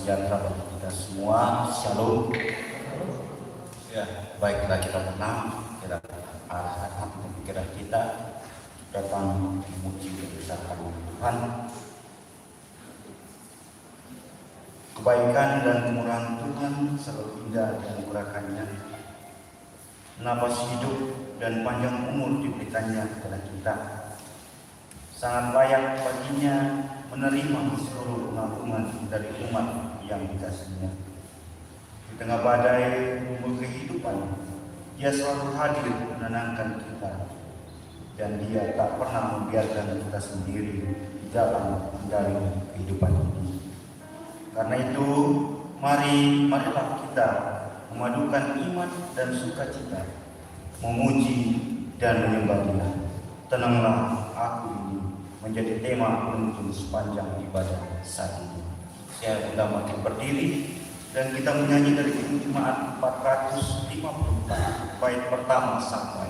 sejahtera bagi kita semua. Shalom. Ya, baiklah kita tenang, kita hati pikiran kita datang memuji membesarkan Tuhan. Kebaikan dan kemurahan Tuhan selalu indah dan murahkannya. Nafas hidup dan panjang umur diberikannya kepada kita. Sangat layak baginya menerima seluruh pengampunan dari umat yang dikasihinya. Di tengah badai kehidupan, Dia selalu hadir menenangkan kita, dan Dia tak pernah membiarkan kita sendiri di dalam kendali kehidupan ini. Karena itu, marilah kita memadukan iman dan sukacita, memuji dan menyembah Dia. Tenanglah aku ini menjadi tema penuntun sepanjang ibadah saat ini. Saya sudah makin berdiri dan kita menyanyi dari Jemaat 454 bait pertama sampai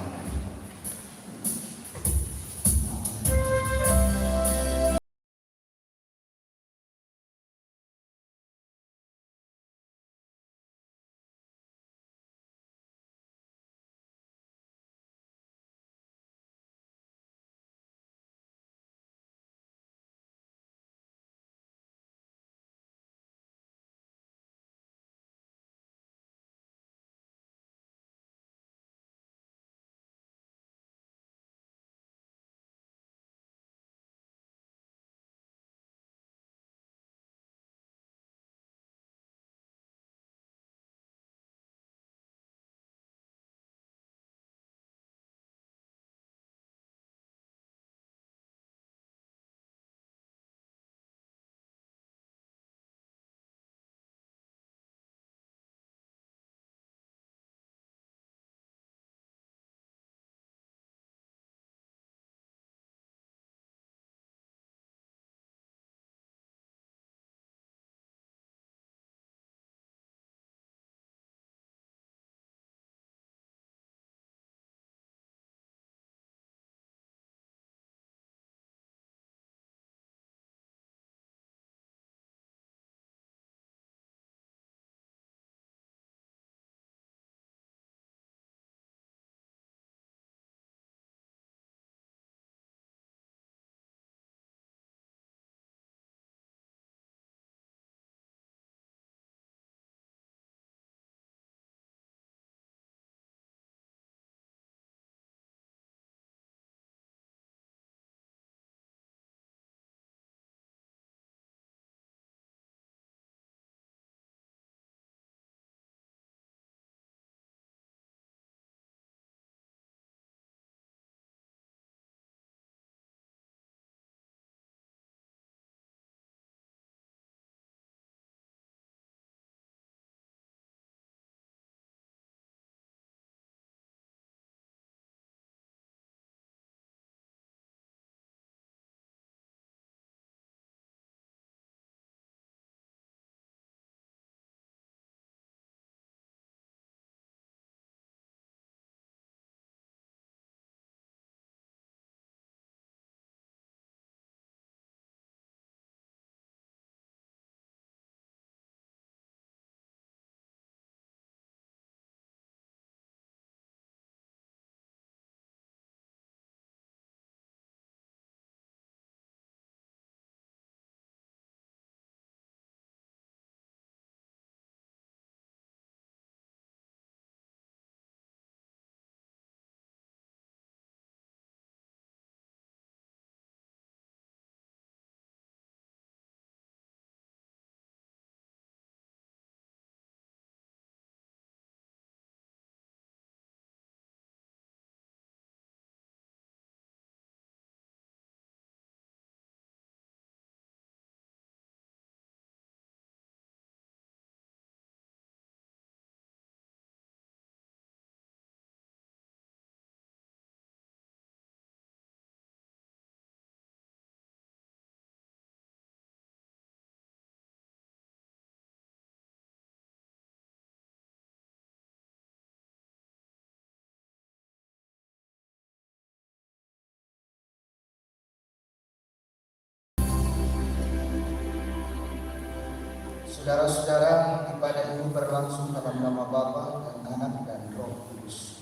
Saudara-saudara, ibadah ini berlangsung dalam nama Bapa dan Anak dan Roh Kudus.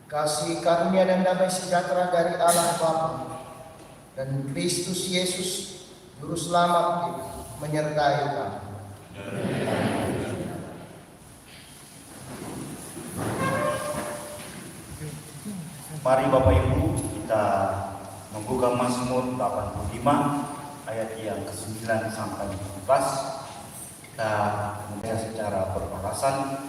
Kasih karunia dan damai sejahtera dari Allah Bapa dan Kristus Yesus, Juru Selamat kita, menyertai kamu. Mari Bapak Ibu kita membuka Mazmur 85 ayat yang ke-9 sampai 14. Kita membaca secara beralasan.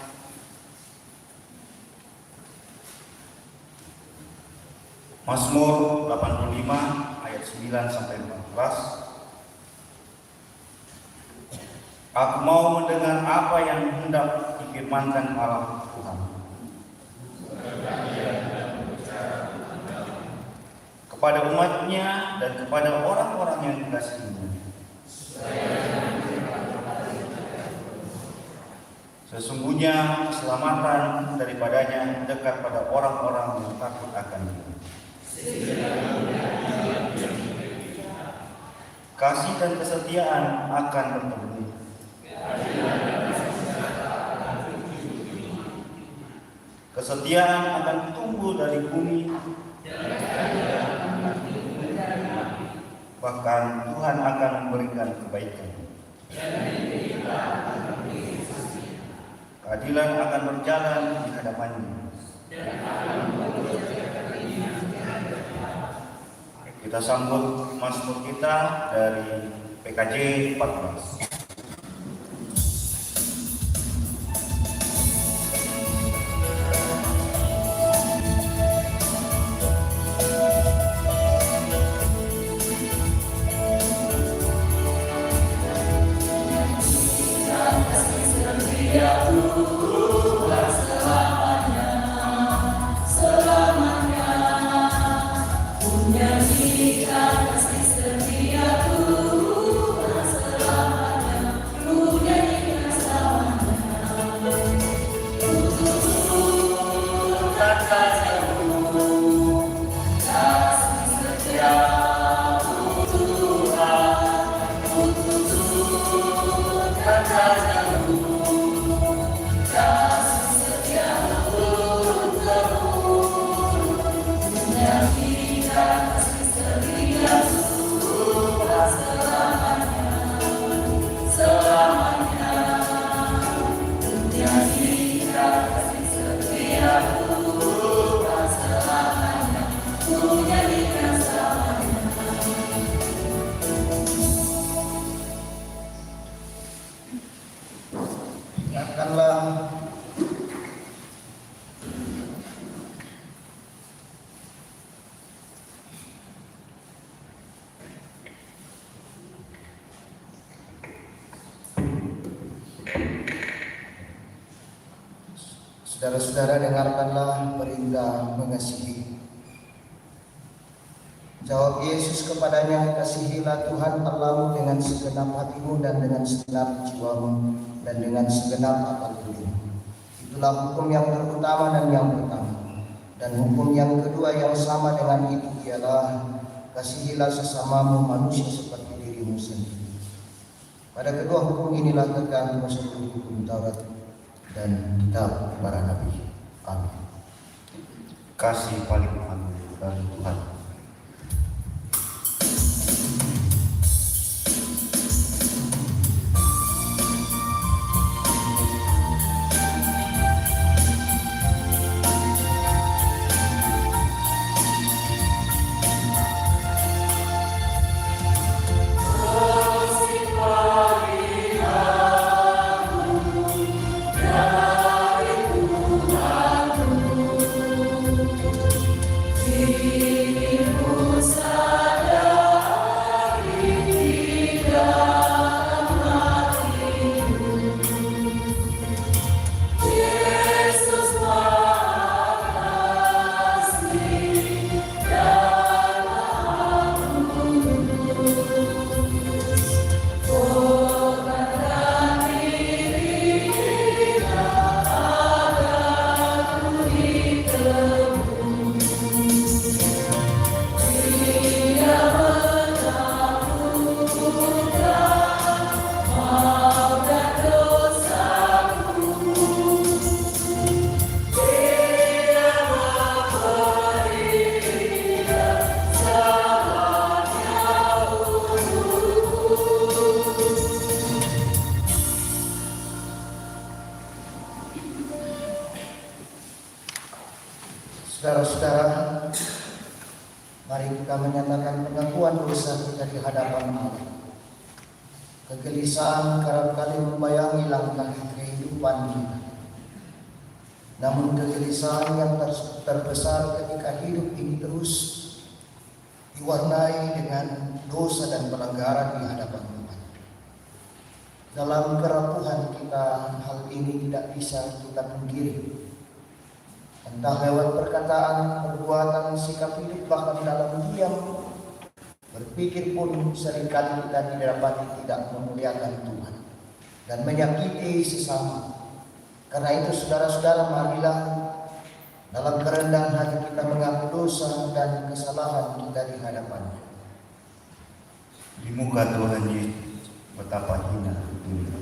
Mazmur 85 ayat 9 sampai 14. Aku mau mendengar apa yang hendak difirmankan Allah Tuhan. Kepada umatnya dan kepada orang-orang yang dikasihinya. Sesungguhnya keselamatan daripadanya dekat pada orang-orang yang takut akan Dia. Kasih dan kesetiaan akan bertemu. Kesetiaan akan tumbuh dari bumi. Bahkan Tuhan akan memberikan kebaikan. Keadilan akan berjalan di hadapannya. Kita sambut Mazmur kita dari PKJ 14. Saudara-saudara, dengarkanlah perintah mengasihi. Jawab Yesus kepadanya, kasihilah Tuhan Allahmu dengan segenap hatimu dan dengan segenap jiwamu dan dengan segenap akal budimu. Itulah hukum yang terutama dan yang pertama. Dan hukum yang kedua yang sama dengan itu ialah kasihilah sesamamu manusia seperti dirimu sendiri. Pada kedua hukum inilah tergantung seluruh hukum Taurat dan kitab para nabi. Amin. Kasih paling agung dari Tuhan. Amin. Saudara-saudara, mari kita menyatakan pengakuan dosa kita di hadapan Allah. Kegelisahan kerap kali membayangi langkah kehidupan kita. Namun kegelisahan yang terbesar ketika hidup ini terus diwarnai dengan dosa dan pelanggaran di hadapan Tuhan. Dalam kerapuhan kita, hal ini tidak bisa kita pungkiri. Entah lewat perkataan, perbuatan, sikap hidup, bahkan dalam diam, berpikir pun seringkali kita didapati tidak memuliakan Tuhan dan menyakiti sesama. Karena itu saudara-saudara, marilah dalam kerendahan hati kita mengaku dosa dan kesalahan kita di hadapan-Nya. Di muka Tuhan Yesus, betapa hina dunia.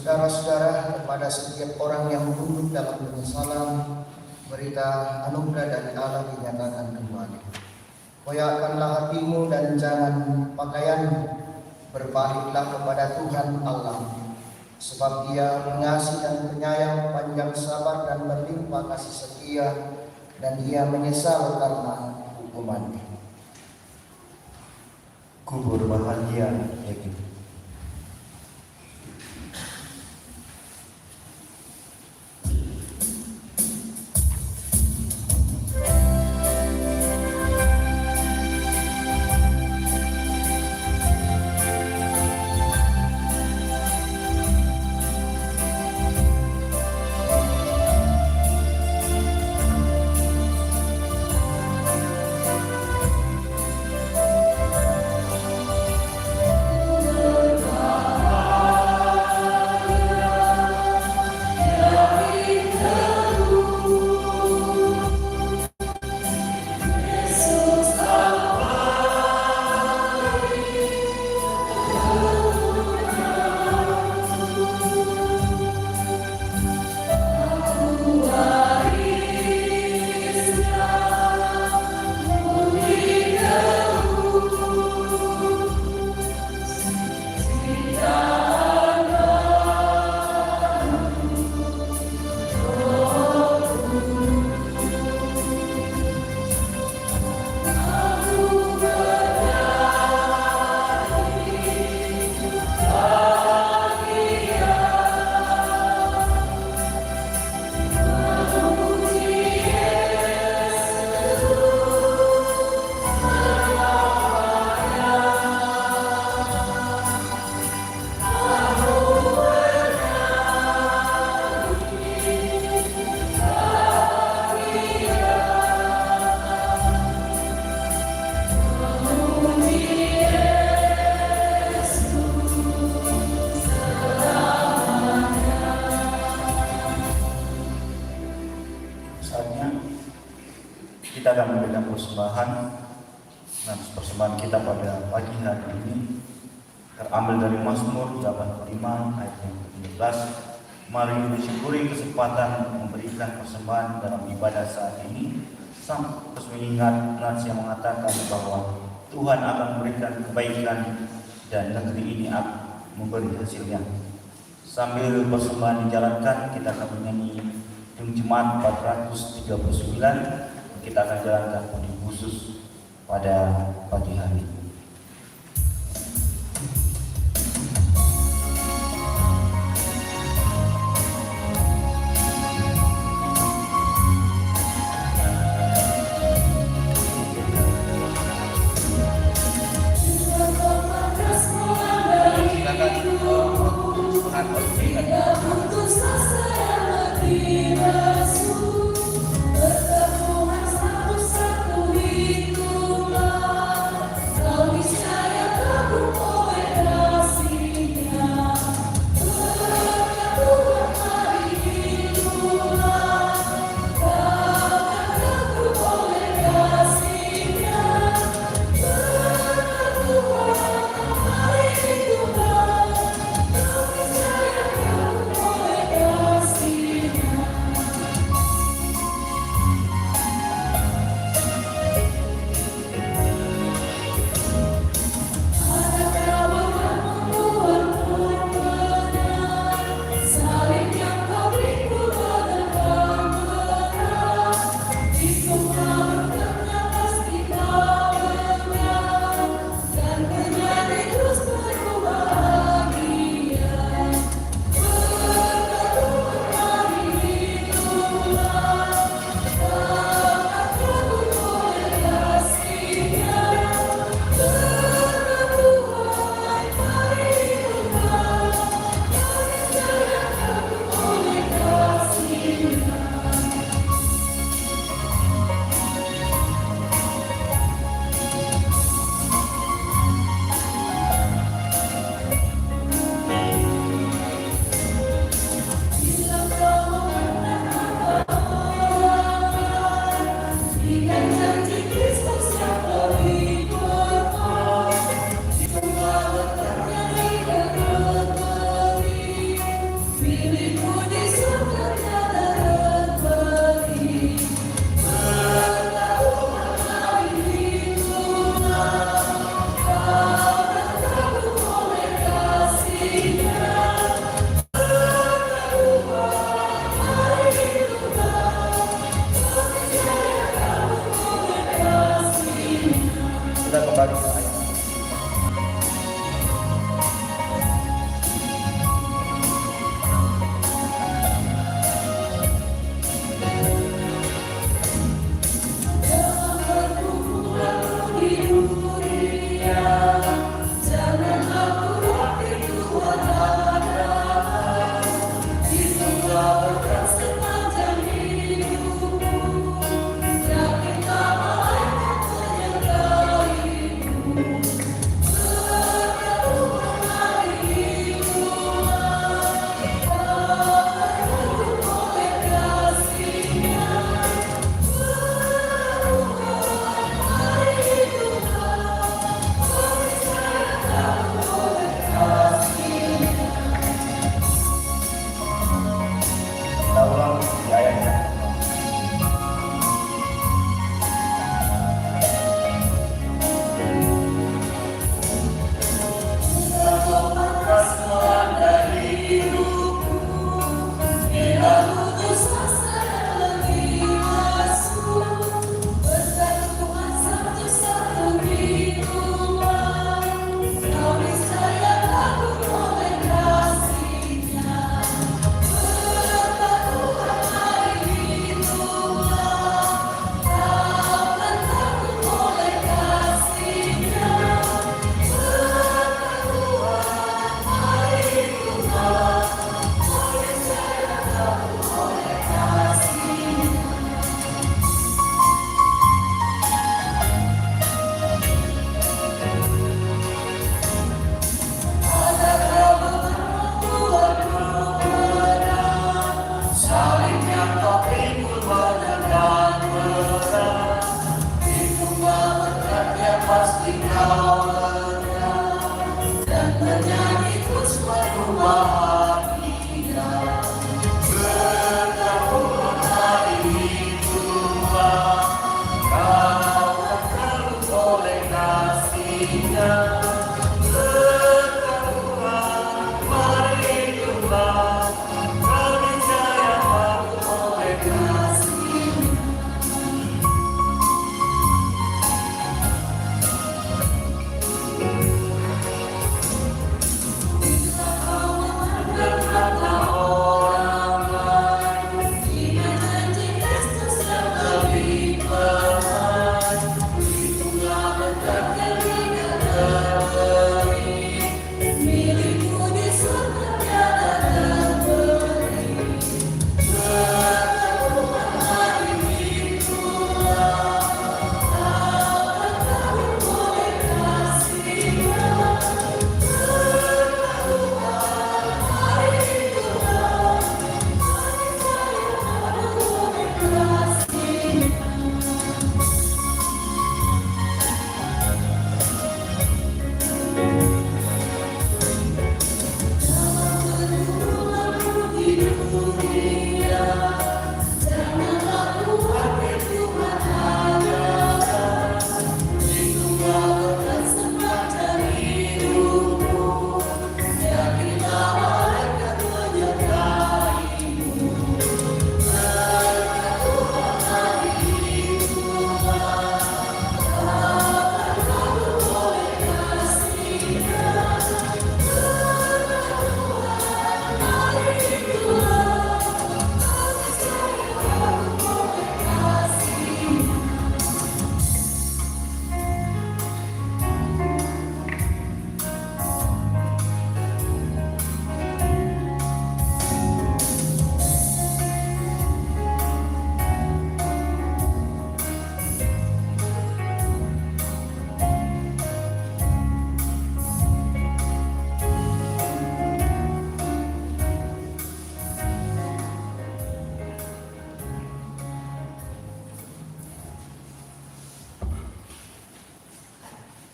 Saudara-saudara, kepada setiap orang yang tunduk dalam penyesalan, berita anugerah dari Allah dinyatakan kembali. Koyakkanlah hatimu dan jangan pakaianmu, berbaliklah kepada Tuhan Allah, sebab Dia mengasihi dan penyayang, panjang sabar dan berlimpah kasih setia, dan Dia menyesal karena hukumannya. Kubur bahagia yakin. saatnya kita akan memberikan persembahan. Dan persembahan kita pada pagi hari ini terambil dari Mazmur 85 ayat yang ke-13. Mari bersyukuri kesempatan memberikan persembahan dalam ibadah saat ini, terus mengingat nats yang mengatakan bahwa Tuhan akan memberikan kebaikan dan negeri ini akan memberi hasilnya. Sambil persembahan dijalankan, kita akan menyanyi Tung Jemaat 439. Kita akan jalankan puji khusus pada pagi hari ini. Kita kembali ke ayat.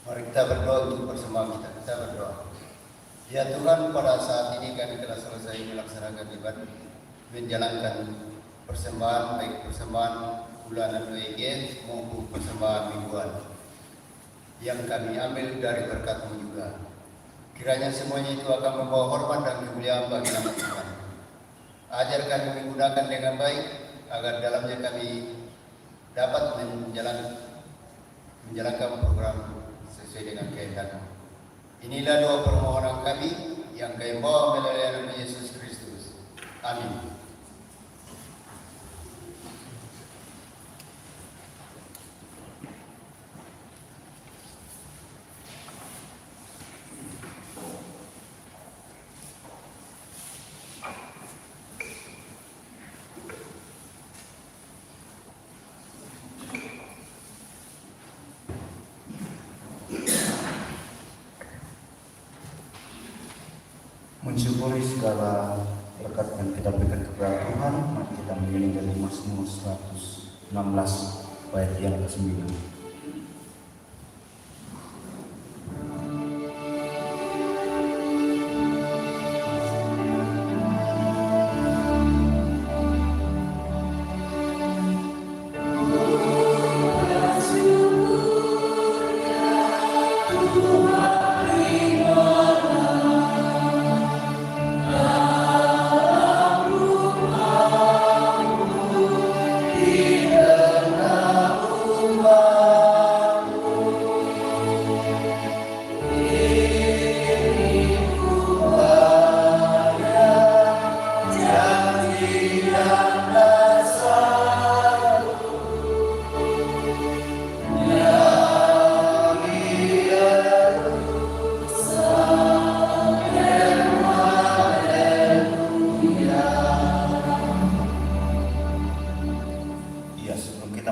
Mari kita berdoa untuk persembahan kita. Kita berdoa. Ya Tuhan, pada saat ini kami telah selesai melaksanakan ibadah, menjalankan persembahan, baik persembahan bulanan WG maupun persembahan mingguan yang kami ambil dari berkat-Mu juga. Kiranya semuanya itu akan membawa hormat dan kemuliaan bagi nama Tuhan. Ajar kami menggunakan dengan baik, agar dalamnya kami dapat menjalankan program sesuai dengan kehendak-Mu. Inilah doa permohonan kami yang kami bawa melalui nama Yesus Kristus. Amin. Mensyukuri segala berkat yang kita berikan kepada Tuhan, mari kita menyanyi dari Mazmur 116 ayat yang ke-9.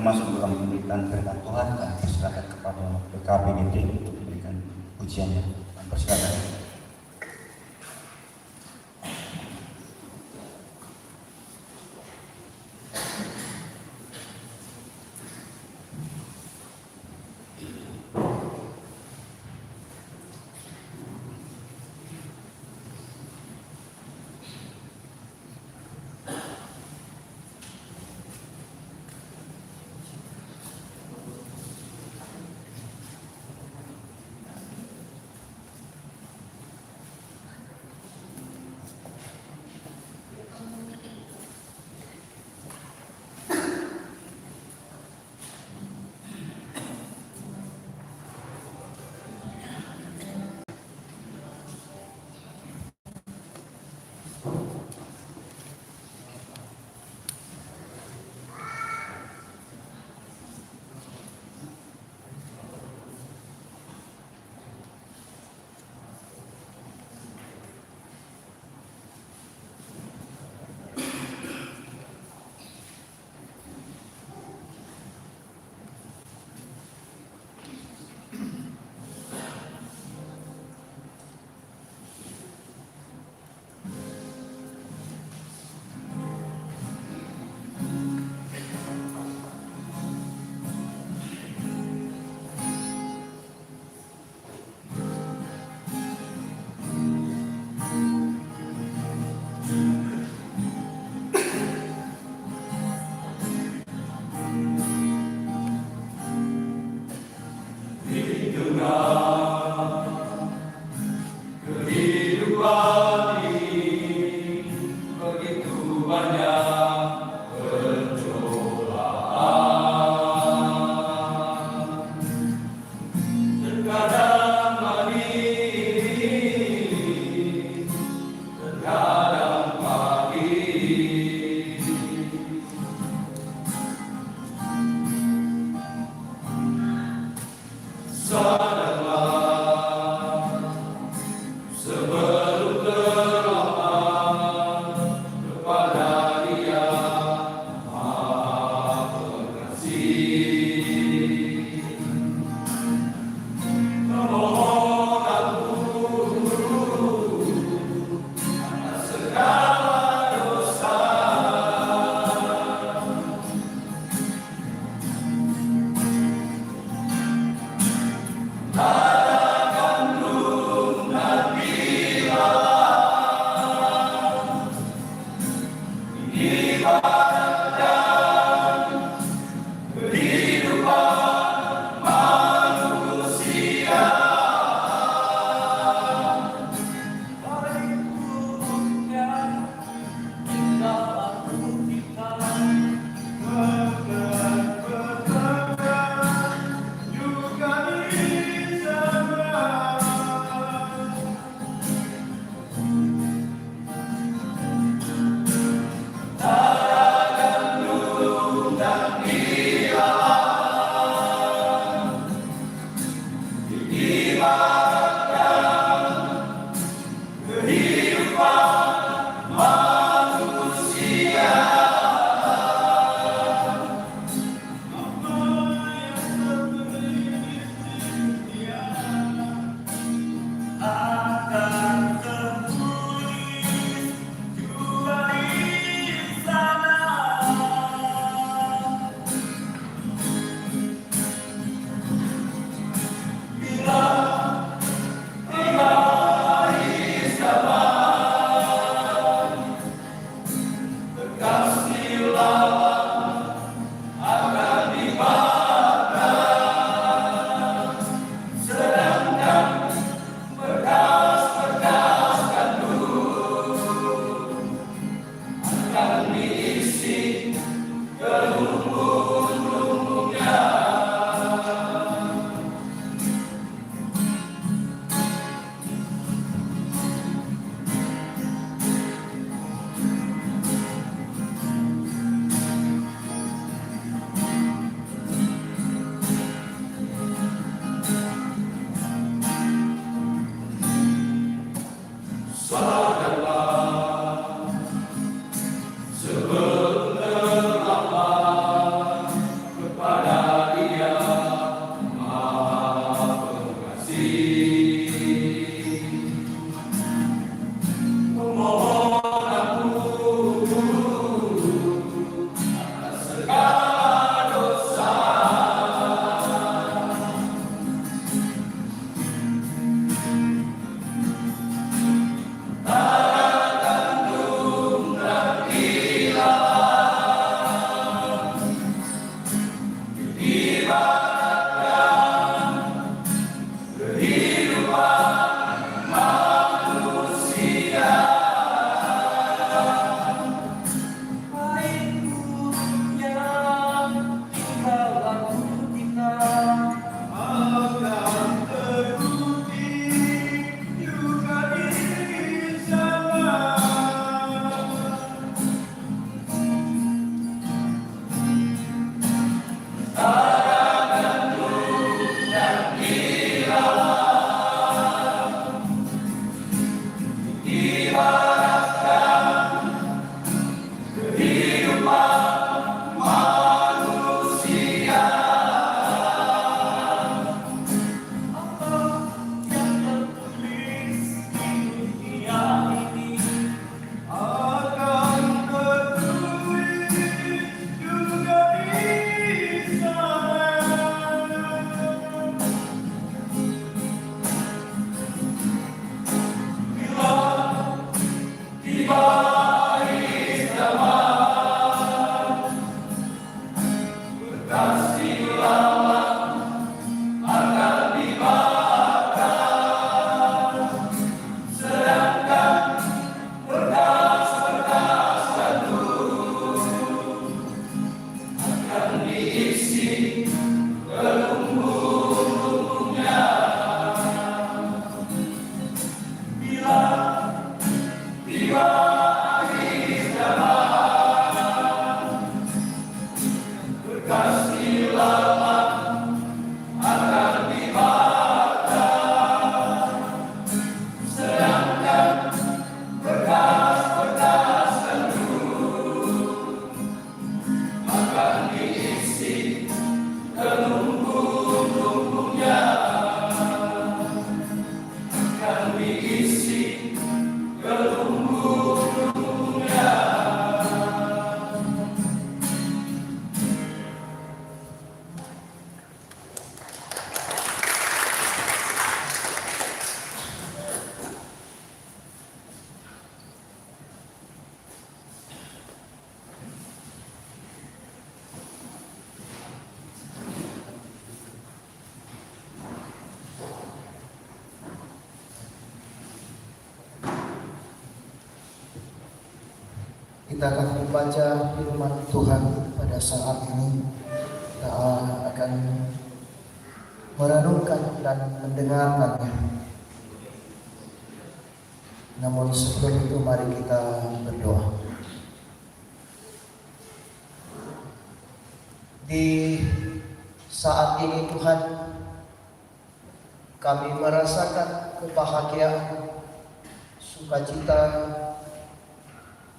Masuk dalam pemberitaan firman Tuhan, kami persilakan kepada PKBGT untuk memberikan pujiannya. Persilakan. Kita akan membaca firman Tuhan pada saat ini. Kita akan merenungkan dan mendengarkannya. Namun sebelum itu mari kita berdoa. Di saat ini Tuhan, kami merasakan kebahagiaan, sukacita,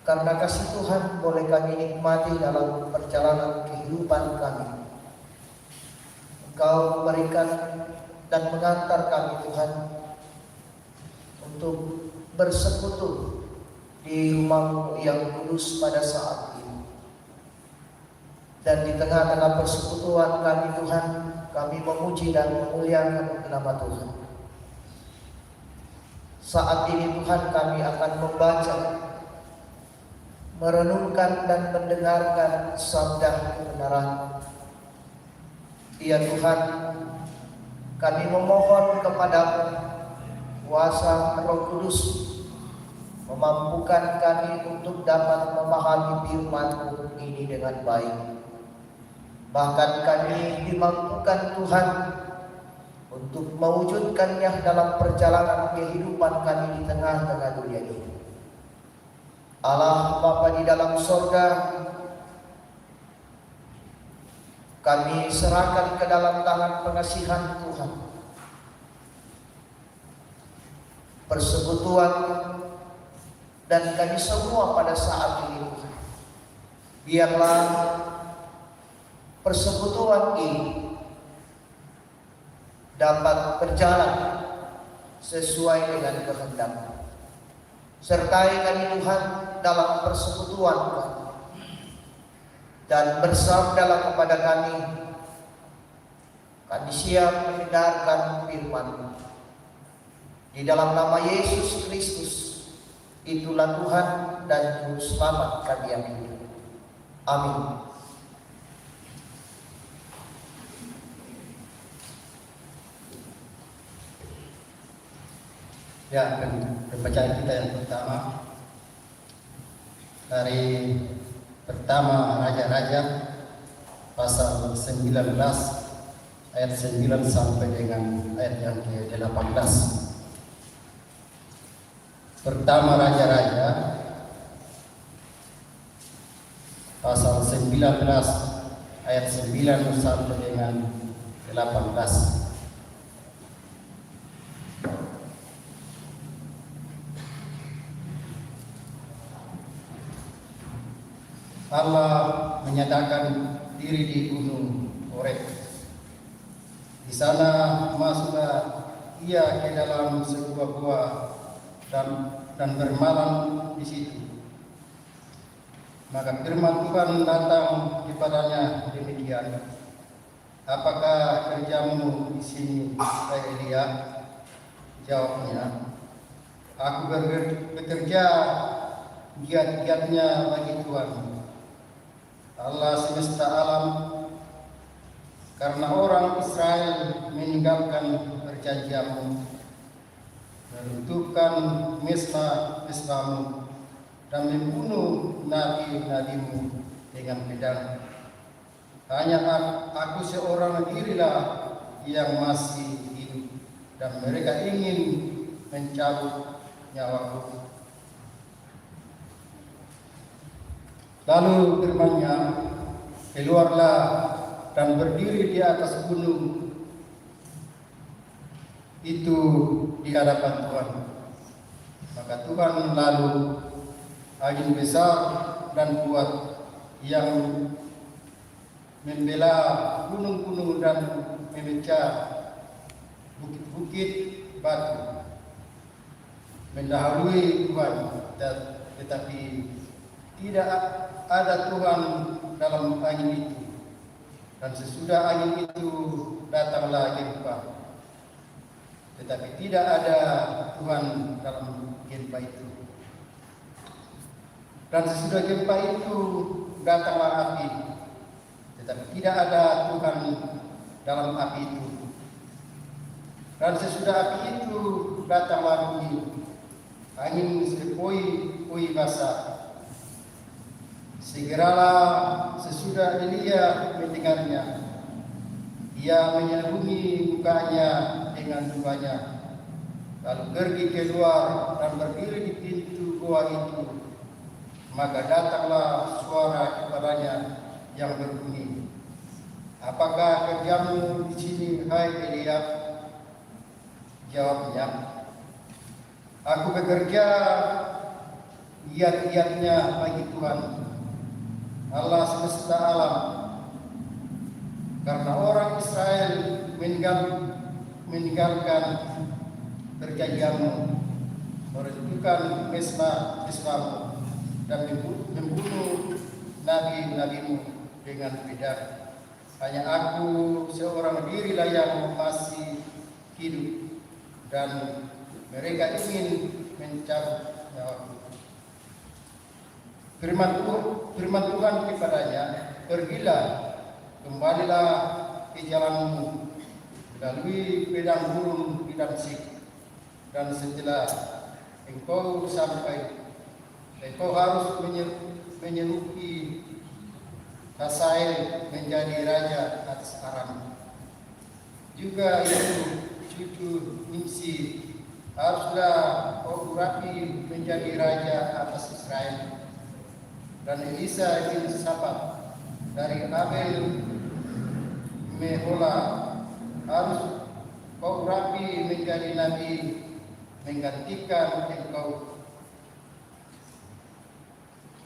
karena kasih Tuhan boleh kami nikmati dalam perjalanan kehidupan kami. Engkau memberikan dan mengantar kami Tuhan untuk bersekutu di rumah-Mu yang kudus pada saat ini. Dan di tengah-tengah persekutuan kami Tuhan, kami memuji dan memuliakan nama Tuhan. Saat ini Tuhan kami akan membaca, merenungkan dan mendengarkan sabda kebenaran. Ya Tuhan, kami memohon kepada-Mu kuasa Roh Kudus memampukan kami untuk dapat memahami firman-Mu ini dengan baik. Bahkan kami dimampukan Tuhan untuk mewujudkannya dalam perjalanan kehidupan kami di tengah-tengah dunia ini. Allah Bapa di dalam sorga, kami serahkan ke dalam tangan pengasihan Tuhan persekutuan dan kami semua pada saat ini. Biarlah persekutuan ini dapat berjalan sesuai dengan kehendak-Mu. Sertai kami Tuhan dalam persekutuan kami. dan bersabdalah kepada kami siap mendengarkan firman. Di dalam nama Yesus Kristus, itulah Tuhan dan Juru Selamat kami yang hidup. Amin. Ya, pembacaan kita yang pertama dari pertama Raja-Raja pasal 19 ayat 9 sampai dengan ayat yang ke-18. Pertama Raja-Raja pasal 19 ayat 9 sampai dengan 18. Allah menyatakan diri di gunung Horeb. Di sana masuklah ia ke dalam sebuah gua dan bermalam di situ. Maka firman Tuhan datang kepadanya demikian, apakah kerjamu di sini, hai Elia? Jawabnya, aku bekerja giat-giatnya bagi Tuhan, Allah semesta alam, karena orang Israel meninggalkan perjanjianmu, meruntuhkan mesbah-mesbahmu, dan membunuh nabi-nabimu dengan pedang. Hanya aku seorang dirilah yang masih hidup, dan mereka ingin mencabut nyawaku. Lalu firman-Nya, keluarlah dan berdiri di atas gunung itu di hadapan Tuhan. Maka Tuhan lalu angin besar dan kuat yang membela gunung-gunung dan memecah bukit-bukit batu mendahului Tuhan, tetapi tidak ada Tuhan dalam angin itu. Dan sesudah angin itu datanglah gempa, tetapi tidak ada Tuhan dalam gempa itu. Dan sesudah gempa itu datanglah api, tetapi tidak ada Tuhan dalam api itu. Dan sesudah api itu datanglah bumi, angin sepoi-poi basah. Segeralah sesudah Elia mendengarnya, ia menyelubungi mukanya dengan jubahnya, lalu pergi keluar dan berdiri di pintu gua itu. Maka datanglah suara kepadanya yang berbunyi, apakah kerjamu di sini, hai Elia? Jawabnya, aku bekerja giat-giatnya bagi Tuhan, Allah semesta alam, karena orang Israel meninggalkan perjanjianmu, meruntuhkan mesbah-mesbahmu, dan membunuh nabi-nabimu dengan pedang. Hanya aku seorang dirilah yang masih hidup, dan mereka ingin mencabut nyawaku. Firman Tuhan kepadanya, pergilah, kembalilah ke jalanmu, melalui padang gurun di Damsyik, dan setelah engkau sampai, engkau harus menyeluki Hazael menjadi raja atas Aram. Juga itu cucu Nimsi haruslah Rapi menjadi raja atas Israel. Dan Elisa bin Safat dari Abel Mehola harus Rapi menjadi nabi menggantikan engkau.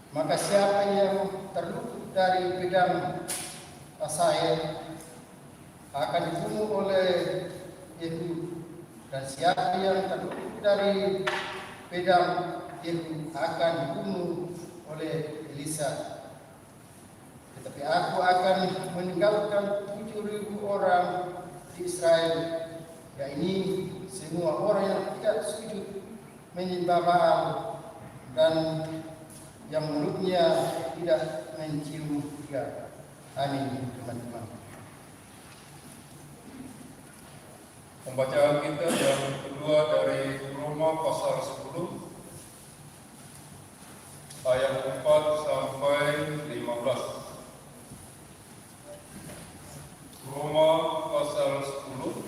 Maka siapa yang terluput dari pedang Hazael akan dibunuh oleh Yehu, dan siapa yang terluput dari pedang Yehu akan dibunuh oleh Elisa. Tetapi aku akan meninggalkan 7.000 orang di Israel, yakni semua orang yang tidak sujud menyembah Baal dan yang mulutnya tidak mencium dia. Amin, teman-teman. Pembacaan kita yang kedua dari Roma pasal 10 ayat 4 sampai 15. Roma pasal 10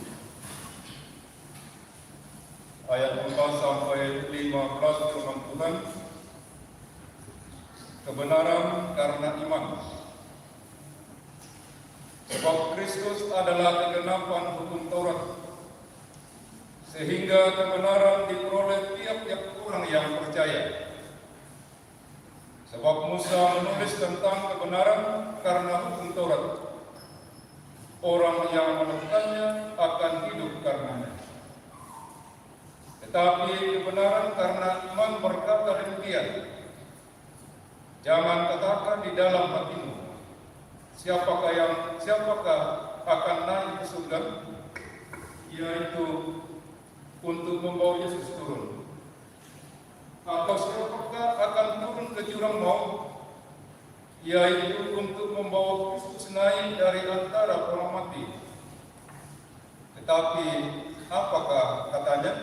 ayat 4 sampai 15, firman Tuhan. Kebenaran karena iman. Sebab Kristus adalah kegenapan hukum Taurat, sehingga kebenaran diperoleh tiap-tiap orang yang percaya. Sebab Musa menulis tentang kebenaran karena hukum Taurat. Orang yang melakukannya akan hidup karenanya. Tetapi kebenaran karena iman berkata demikian, jangan katakan di dalam hatimu, siapakah akan naik ke surga, yaitu untuk membawa Yesus turun, atau siapakah akan turun ke jurang maut, yaitu untuk membawa Kristus naik dari antara orang mati. Tetapi apakah katanya?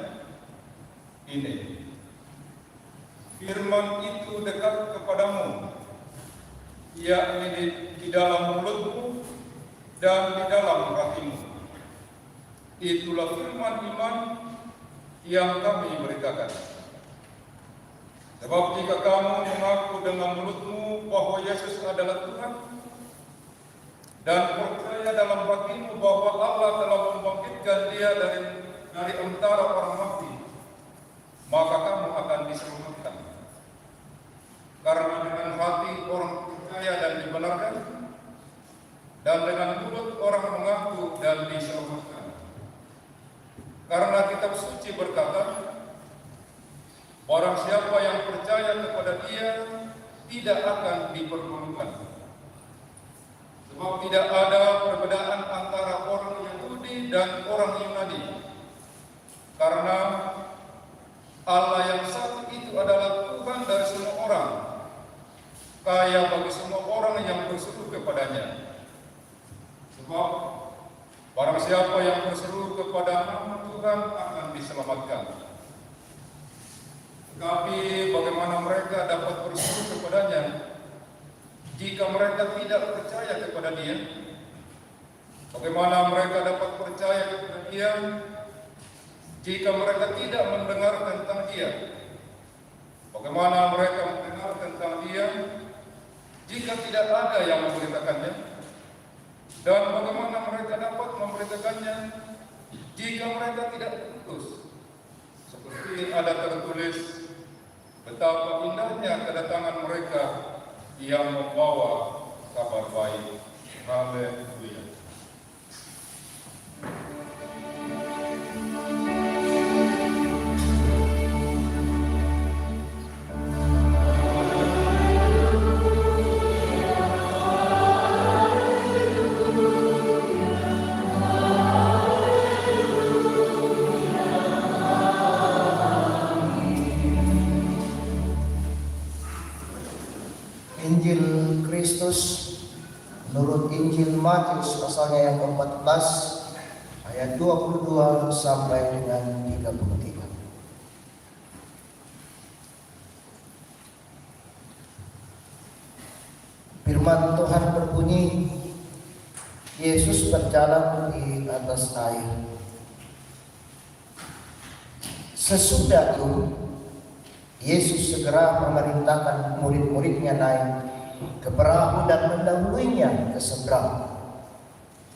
Ini, firman itu dekat kepadamu, yakni di dalam mulutmu dan di dalam hatimu. Itulah firman iman yang kami beritakan. Sebab jika kamu mengaku dengan mulutmu bahwa Yesus adalah Tuhan dan percaya dalam hatimu bahwa Allah telah membangkitkan Dia dari antara orang mati, maka kamu akan diselamatkan. Karena dengan hati orang percaya dan dibenarkan, dan dengan mulut orang mengaku dan diselamatkan. Karena kitab suci berkata, barang siapa yang percaya kepada Dia tidak akan dipermalukan. Sebab tidak ada perbedaan antara orang Yahudi dan orang Yunani. Karena Allah yang satu itu adalah Tuhan dari semua orang, kaya bagi semua orang yang berseru kepadanya. Sebab barang siapa yang berseru kepada nama Tuhan akan diselamatkan. Tetapi bagaimana mereka dapat berseru kepadanya jika mereka tidak percaya kepada Dia? Bagaimana mereka dapat percaya kepada Dia jika mereka tidak mendengar tentang Dia? Bagaimana mereka mendengar tentang Dia jika tidak ada yang memberitakannya? Dan bagaimana mereka dapat memberitakannya jika mereka tidak diutus? Seperti ada tertulis, betapa indahnya kedatangan mereka yang membawa kabar baik. Haleluya. Injil Kristus menurut Injil Matius pasalnya yang ke-14 ayat 22 sampai dengan 33. Firman Tuhan berbunyi, Yesus berjalan di atas air. Sesudah itu Yesus segera memerintahkan murid-muridnya naik ke perahu dan mendahuluinya ke seberang.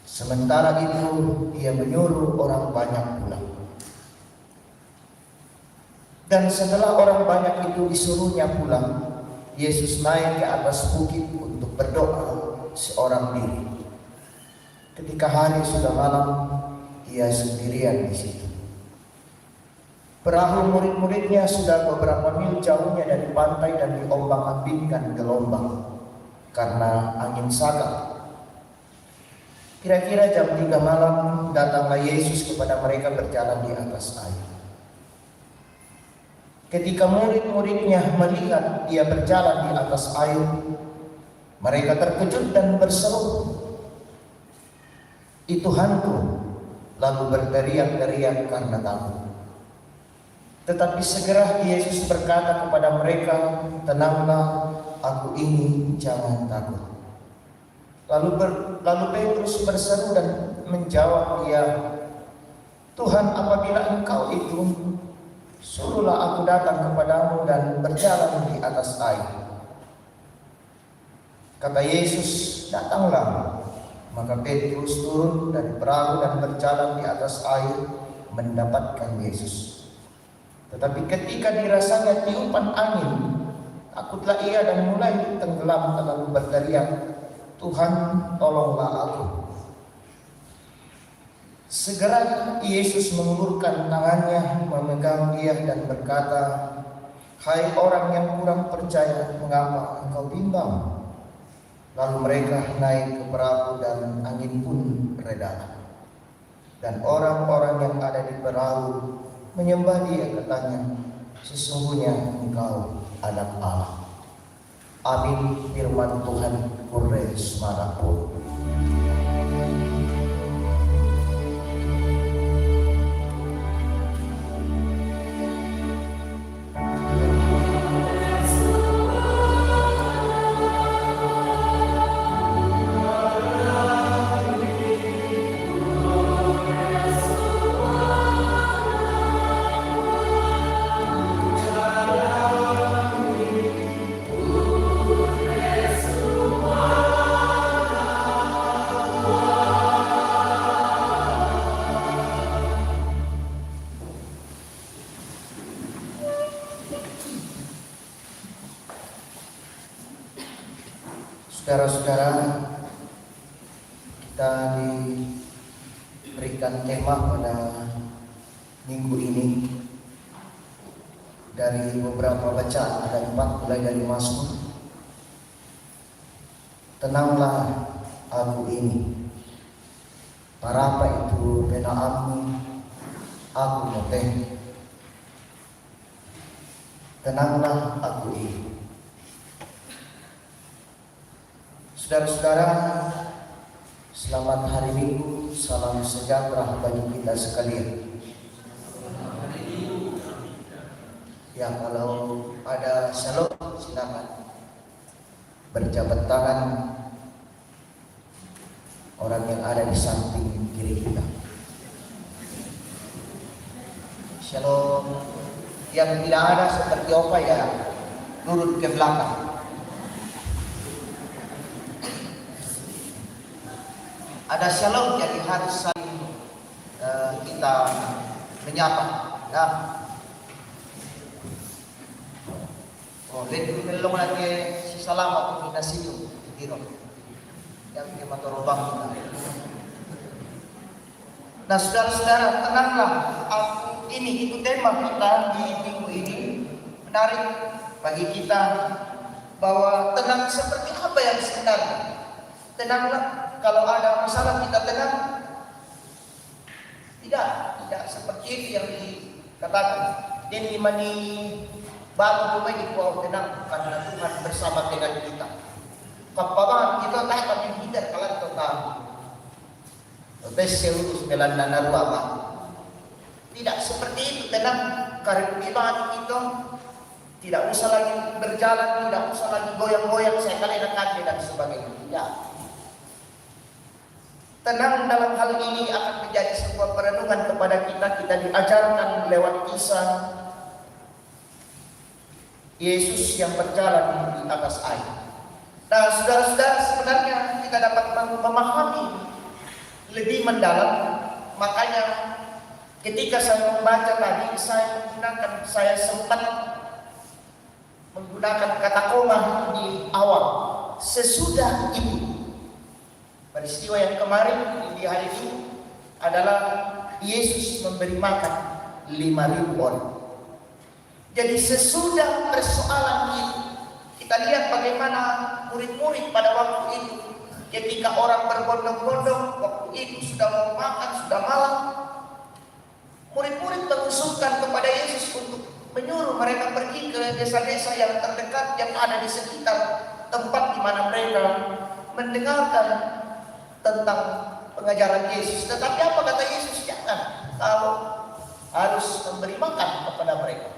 Sementara itu Dia menyuruh orang banyak pulang. Dan setelah orang banyak itu disuruhnya pulang, Yesus naik ke atas bukit untuk berdoa seorang diri. Ketika hari sudah malam, Ia sendirian di situ. Perahu murid-muridnya sudah beberapa mil jauhnya dari pantai dan diombang-ambingkan gelombang. karena angin sagap. Kira-kira jam 3 malam datanglah Yesus kepada mereka berjalan di atas air. Ketika murid-muridnya melihat dia berjalan di atas air, mereka terkejut dan berseru, "Itu hantu," lalu berteriak-teriak karena takut. Tetapi segera Yesus berkata kepada mereka, "Tenanglah, aku ini, jangan takut." Lalu Petrus berseru dan menjawab dia, "Tuhan, apabila Engkau itu, suruhlah aku datang kepadamu dan berjalan di atas air." Kata Yesus, "Datanglah." Maka Petrus turun dari perahu dan berjalan di atas air mendapatkan Yesus. Tetapi ketika dirasanya tiupan angin, takutlah ia dan mulai tenggelam lalu berteriak, "Tuhan, tolonglah aku." Segera Yesus mengulurkan tangannya, memegang dia dan berkata, "Hai orang yang kurang percaya, mengapa engkau bimbang?" Lalu mereka naik ke perahu dan angin pun reda. Dan orang-orang yang ada di perahu menyembah dia, katanya, "Sesungguhnya engkau anak Allah." Amin. Firman Tuhan. Kures manapun. Saudara-saudara, kita diberikan tema pada minggu ini dari beberapa bacaan, ada 4 mulai dari Mazmur. "Tenanglah aku ini, parapa itu penaamu, aku moteh. Tenanglah aku ini." Saudara-saudara, selamat hari Minggu, salam sejahtera bagi kita sekalian. Ya, kalau ada shalom, silakan berjabat tangan orang yang ada di samping kiri kita. Shalom. Yang tidak ada seperti apa ya, nurut ke belakang. Ada shalom, jadi harus saling kita menyapa. Ya. Oh, lihat belum lagi si salam atau kita situ, gitu. Yang kita torobang kita. Nah, saudara-saudara, tenanglah. Itu tema kita di minggu ini, menarik bagi kita bahwa tenang seperti apa yang sebenarnya. Tenanglah. Kalau ada masalah kita tenang, tidak seperti itu yang dikatakan. Dan imani baru rumah itu tenang karena Tuhan bersama dengan kita. Kapaman kita tak akan menghindar kalau kita tahu. Terus belanda narwaba. Tidak seperti itu, tenang karena iman kita tidak usah lagi berjalan, tidak usah lagi goyang-goyang saya kalian dan sebagainya. Tidak. Tenang dalam hal ini akan menjadi sebuah perenungan kepada kita. Kita diajarkan lewat kisah Yesus yang berjalan di atas air. Nah, saudara-saudara, sebenarnya kita dapat memahami lebih mendalam. Makanya ketika saya membaca tadi, saya sempat menggunakan kata koma di awal. Sesudah itu. Peristiwa yang kemarin di hari ini adalah Yesus memberi makan 5.000 orang. Jadi sesudah persoalan Kita lihat bagaimana murid-murid pada waktu itu, ketika orang berbondong-bondong, waktu itu sudah mau makan, sudah malam, murid-murid mengusulkan kepada Yesus untuk menyuruh mereka pergi ke desa-desa yang terdekat yang ada di sekitar tempat di mana mereka mendengarkan tentang pengajaran Yesus. Tetapi apa kata Yesus? Jangan, kalau harus memberi makan kepada mereka.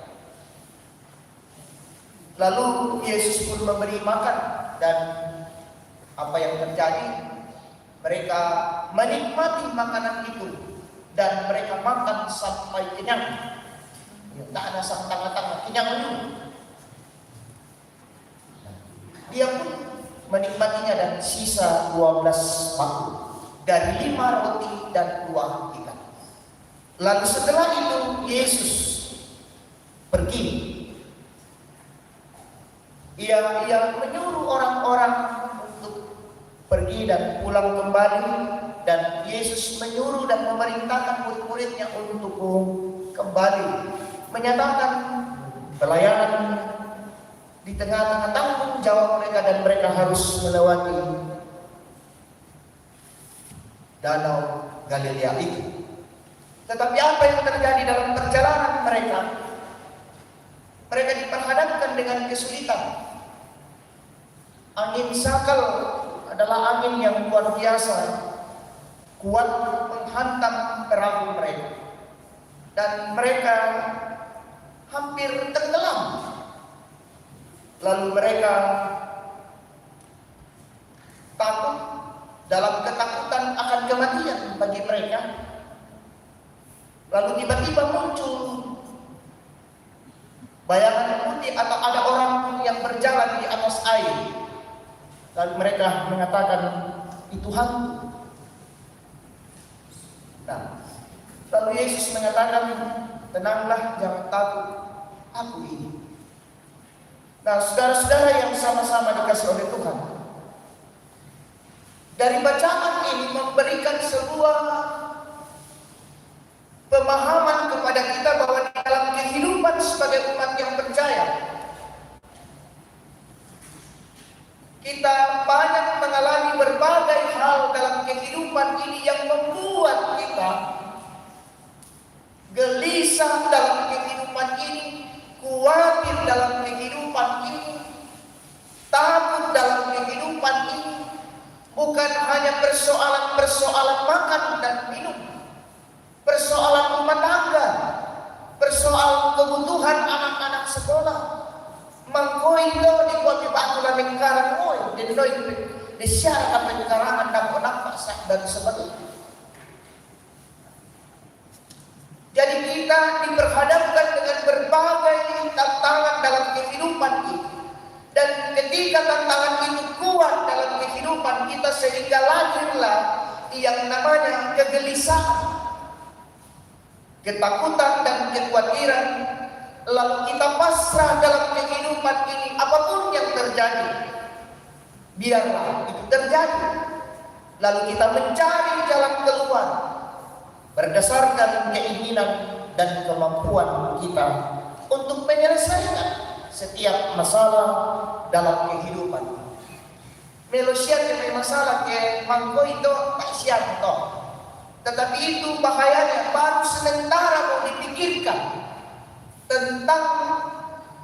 Lalu Yesus pun memberi makan, dan apa yang terjadi? Mereka menikmati makanan itu dan mereka makan sampai kenyang. Tak ada sang tengah-tengah, kenyang dulu. Dia pun menikmatinya dan sisa 12 paku dari 5 roti dan 2 ikan. Lalu setelah itu Yesus pergi. Ia menyuruh orang-orang untuk pergi dan pulang kembali, dan Yesus menyuruh dan memerintahkan murid-muridnya untuk kembali, menyatakan pelayanan di tengah-tengah tanggung jawab mereka, dan mereka harus melewati danau Galilea itu. Tetapi apa yang terjadi dalam perjalanan mereka? Mereka diperhadapkan dengan kesulitan. Angin sakal adalah angin yang luar biasa, kuat menghantam perahu mereka, dan mereka hampir tenggelam. Lalu mereka takut, dalam ketakutan akan kematian bagi mereka. Lalu tiba-tiba muncul bayangan putih atau ada orang yang berjalan di atas air. Lalu mereka mengatakan, itu hantu. Nah, lalu Yesus mengatakan, tenanglah, jangan takut, aku ini. Nah, saudara-saudara yang sama-sama dikasih oleh Tuhan, dari bacaan ini memberikan sebuah pemahaman kepada kita bahwa di dalam kehidupan sebagai umat yang percaya, kita banyak mengalami berbagai hal dalam kehidupan ini yang membuat kita gelisah dalam kehidupan ini, khawatir dalam kehidupan ini, takut dalam kehidupan ini. Bukan hanya persoalan makan dan minum, persoalan rumah tangga, persoalan kebutuhan anak-anak sekolah. Mangkoi lo di kuat dipatulah lingkaran moi, di doi di syarikat lingkaran nampak dan sebagainya. Jadi kita diperhadapkan dengan berbagai tantangan dalam kehidupan ini, dan ketika tantangan itu kuat dalam kehidupan kita, sehingga lahirlah yang namanya kegelisahan, ketakutan dan kekhawatiran. Lalu kita pasrah dalam kehidupan ini, apapun yang terjadi, biarlah itu terjadi. Lalu kita mencari jalan keluar berdasarkan keinginan dan kemampuan kita untuk menyelesaikan setiap masalah dalam kehidupan. Manusia punya masalah ke mangko itu tak siap toh. Tetapi itu bahayanya, baru sementara mau dipikirkan tentang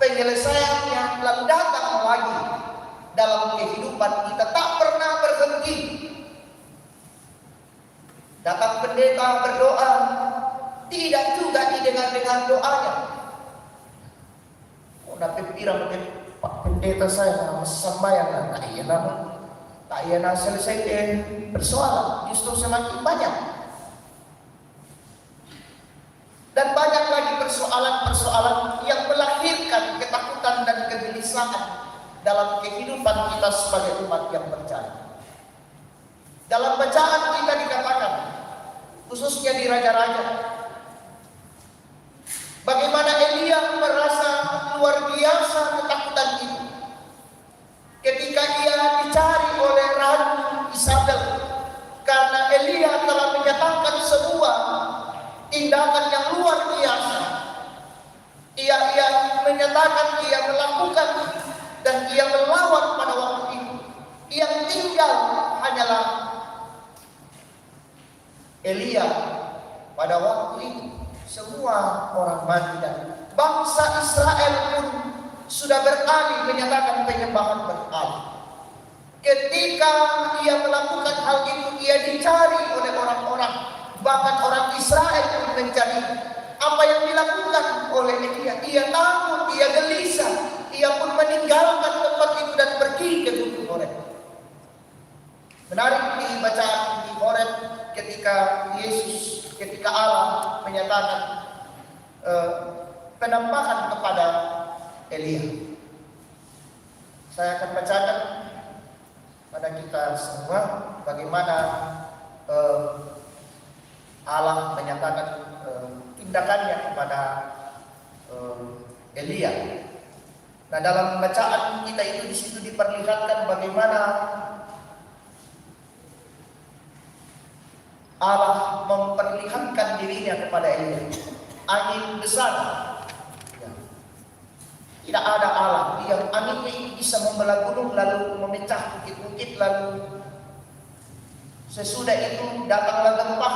penyelesaiannya, lalu datang lagi dalam kehidupan kita, tak pernah berhenti. Datang pendeta berdoa, tidak juga didengar dengan doanya. Oh, dapat pirang Pak pendeta saya sembahyang, tak iya selesai persoalan, justru semakin banyak. Dan banyak lagi persoalan-persoalan yang melahirkan ketakutan dan kegelisahan dalam kehidupan kita sebagai umat yang percaya. Dalam bacaan kita dikatakan, khususnya di Raja-Raja, bagaimana Elia merasa luar biasa ketakutan itu ketika ia dicari oleh Ratu Isabel, karena Elia telah menyatakan sebuah tindakan yang luar biasa. Ia menyatakan, ia melakukan dan ia melawan pada waktu itu. Yang tinggal hanyalah Elia pada waktu itu. Semua orang mati dan bangsa Israel pun sudah beralih menyatakan penyembahan beralih. Ketika ia melakukan hal itu, ia dicari oleh orang-orang, bahkan orang Israel pun mencari apa yang dilakukan oleh Elia. Ia takut, ia gelisah, ia pun meninggalkan tempat itu dan pergi ke Gunung Horeb. Menarik di bacaan di Horeb ketika Allah menyatakan penampakan kepada Elia. Saya akan bacakan pada kita semua bagaimana Allah menyatakan tindakannya kepada Elia. Nah, dalam bacaan kita itu di situ diperlihatkan bagaimana Allah memperlihatkan dirinya kepada Elia. Angin besar, ya. Tidak ada Allah. Yang anginnya itu bisa membelah gunung lalu memecah bukit-bukit, lalu sesudah itu datanglah gempa,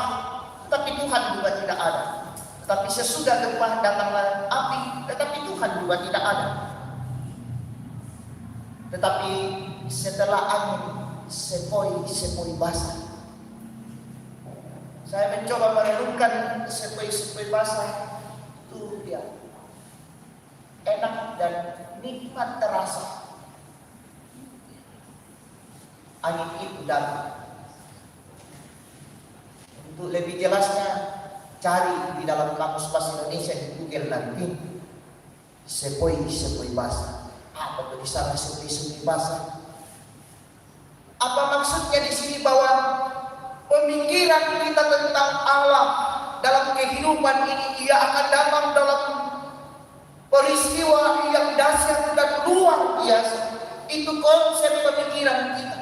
tetapi Tuhan juga tidak ada. Tetapi sesudah gempa datanglah api, tetapi Tuhan juga tidak ada. Tetapi setelah angin sepoi-sepoi basah. Saya mencoba merenungkan sepoi-sepoi basah itu dia enak dan nikmat terasa. Angin itu datang. Untuk lebih jelasnya cari di dalam kamus bahasa Indonesia di Google nanti sepoi-sepoi basah. Apa tulisan sepoi-sepoi basah? Apa maksudnya di sini bahwa pemikiran kita tentang Allah dalam kehidupan ini ia akan datang dalam peristiwa yang dahsyat dan luar biasa. Itu konsep pemikiran kita.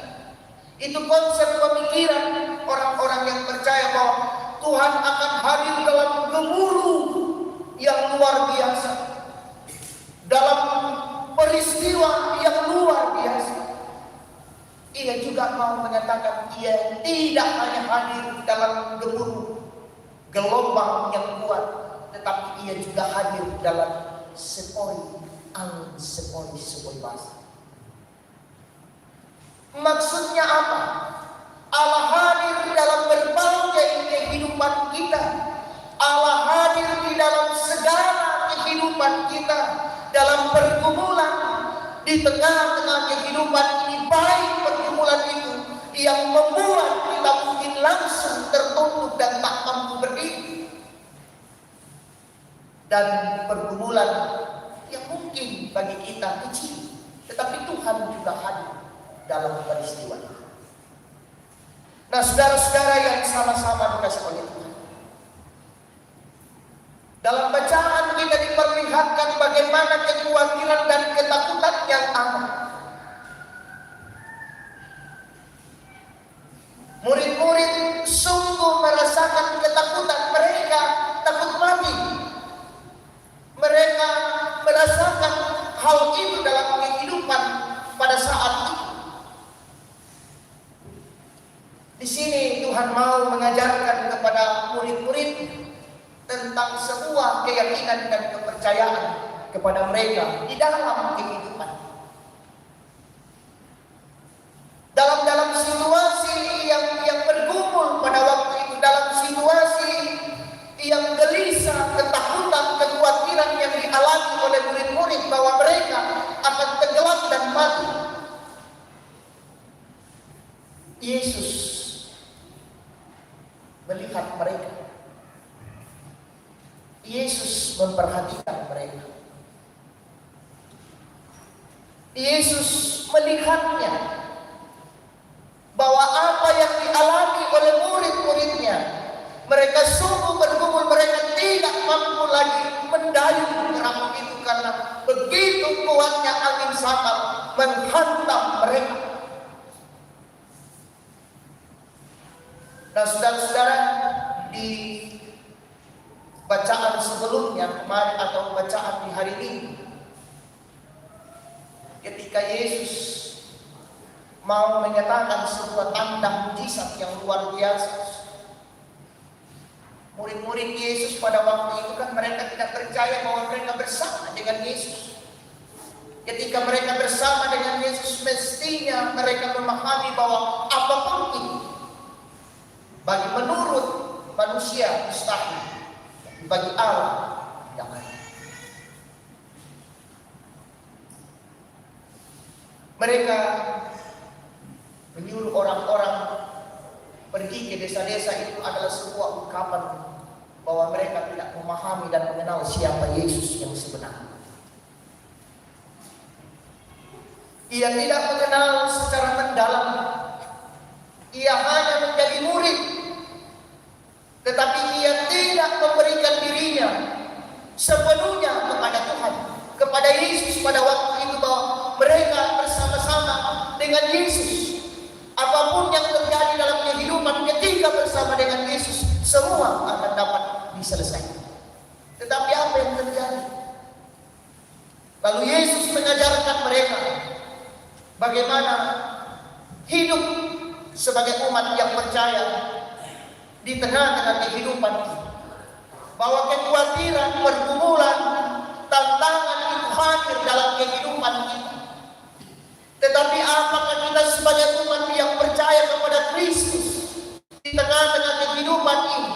Itu konsep pemikiran orang-orang yang percaya bahwa Tuhan akan hadir dalam gemuruh yang luar biasa, dalam peristiwa yang luar biasa. Ia juga mau menyatakan ia tidak hanya hadir dalam gemuruh gelombang yang kuat, tetapi ia juga hadir dalam sepoi basah. Maksudnya apa? Allah hadir dalam berbagai kehidupan kita. Allah hadir di dalam segala kehidupan kita, dalam pergumulan di tengah-tengah kehidupan ini, baik pergumulan itu yang membuat kita mungkin langsung tertutup dan tak mampu berdiri, dan pergumulan yang mungkin bagi kita kecil, tetapi Tuhan juga hadir dalam peristiwa itu. Nah, saudara-saudara yang sama-sama dikasih oleh Tuhan, dalam bacaan kita diperlihatkan bagaimana kekhawatiran dan ketakutan yang amat. Murid-murid sungguh merasakan ketakutan, mereka takut mati. Mereka merasakan hal itu dalam kehidupan pada saat itu. Di sini Tuhan mau mengajarkan kepada murid-murid tentang sebuah keyakinan dan kepercayaan kepada mereka di dalam kehidupan. Dalam situasi yang bergumul pada waktu itu, dalam situasi yang gelisah, ketakutan, kekhawatiran yang dialami oleh murid-murid bahwa mereka akan tenggelam dan mati, Yesus melihat mereka. Yesus memperhatikan mereka. Yesus melihatnya bahwa apa yang dialami oleh murid-muridnya, mereka sungguh bergumul, mereka tidak mampu lagi mendayung perahu itu karena begitu kuatnya angin samar menghantam mereka. Nah, saudara-saudara, di bacaan sebelumnya kemarin atau bacaan di hari ini, ketika ketika Yesus mau menyatakan sebuah tanda mujizat yang luar biasa. Murid-murid Yesus pada waktu itu kan mereka tidak percaya bahwa mereka bersama dengan Yesus. Ketika mereka bersama dengan Yesus, mestinya mereka memahami bahwa apapun itu bagi menurut manusia mustahil, bagi Allah tidak ada. Mereka menyuruh orang-orang pergi ke desa-desa, itu adalah sebuah ungkapan bahwa mereka tidak memahami dan mengenal siapa Yesus yang sebenarnya. Ia tidak mengenal secara mendalam. Ia hanya menjadi murid, tetapi ia tidak memberikan dirinya sepenuhnya kepada Tuhan, kepada Yesus pada waktu itu, bahwa mereka bersama-sama dengan Yesus. Apapun yang terjadi dalam kehidupan ketika bersama dengan Yesus, semua akan dapat diselesaikan. Tetapi apa yang terjadi? Lalu Yesus mengajarkan mereka bagaimana hidup sebagai umat yang percaya di tengah-tengah kehidupan kita. Bahwa kekhawatiran, pergumulan, tantangan itu hadir dalam kehidupan kita. Tetapi apakah kita sebagai umat yang percaya kepada Kristus di tengah-tengah kehidupan ini,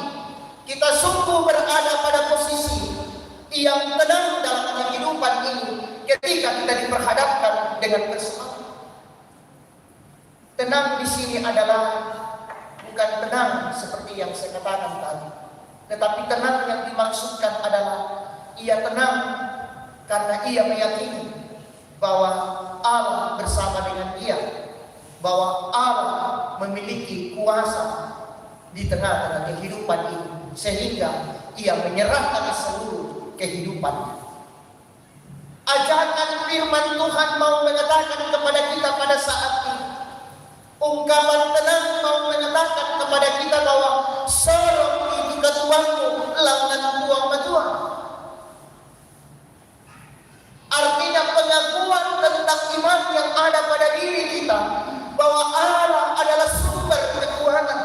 kita sungguh berada pada posisi yang tenang dalam kehidupan ini ketika kita diperhadapkan dengan persoalan? Tenang di sini adalah bukan tenang seperti yang saya katakan tadi, tetapi tenang yang dimaksudkan adalah ia tenang karena ia meyakini bahwa Allah bersama dengan dia, bahwa Allah memiliki kuasa di tengah-tengah kehidupan ini, sehingga ia menyerahkan seluruh kehidupannya. Ajakan firman Tuhan mau mengatakan kepada kita pada saat ini, ungkapan tenang mau mengatakan kepada kita bahwa sorong itu ketuamu, langan buang batuan. Artinya pengakuan tentang iman yang ada pada diri kita, bahwa Allah adalah sumber kekuatan,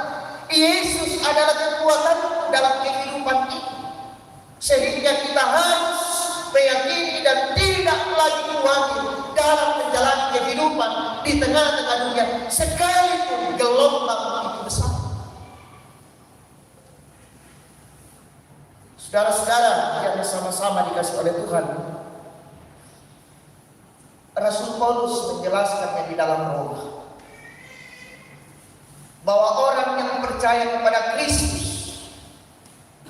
Yesus adalah kekuatan dalam kehidupan ini, sehingga kita harus meyakini dan tidak lagi khawatir dalam menjalani kehidupan di tengah-tengah dunia, sekalipun gelombang itu besar. Saudara-saudara yang sama-sama dikasih oleh Tuhan, Rasul Paulus menjelaskannya di dalam Roma, bahwa orang yang percaya kepada Kristus,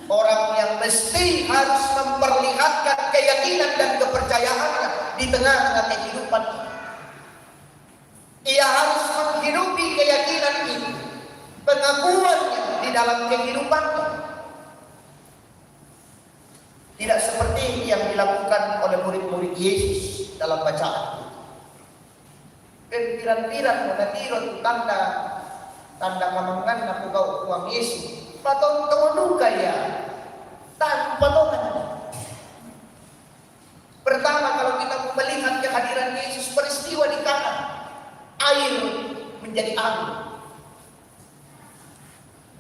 orang yang mesti harus memperlihatkan keyakinan dan kepercayaannya di tengah-tengah kehidupan ini. Ia harus menghidupi keyakinan ini, pengakuannya di dalam kehidupannya. Tidak seperti yang dilakukan oleh murid-murid Yesus dalam bacaan. Pempiran-piran mengatirun tanda kamangan na pugaw uang Yesus. Patong-tong ya tanpa tongan. Pertama, kalau kita melihat kehadiran Yesus, peristiwa di kanan, air menjadi angin.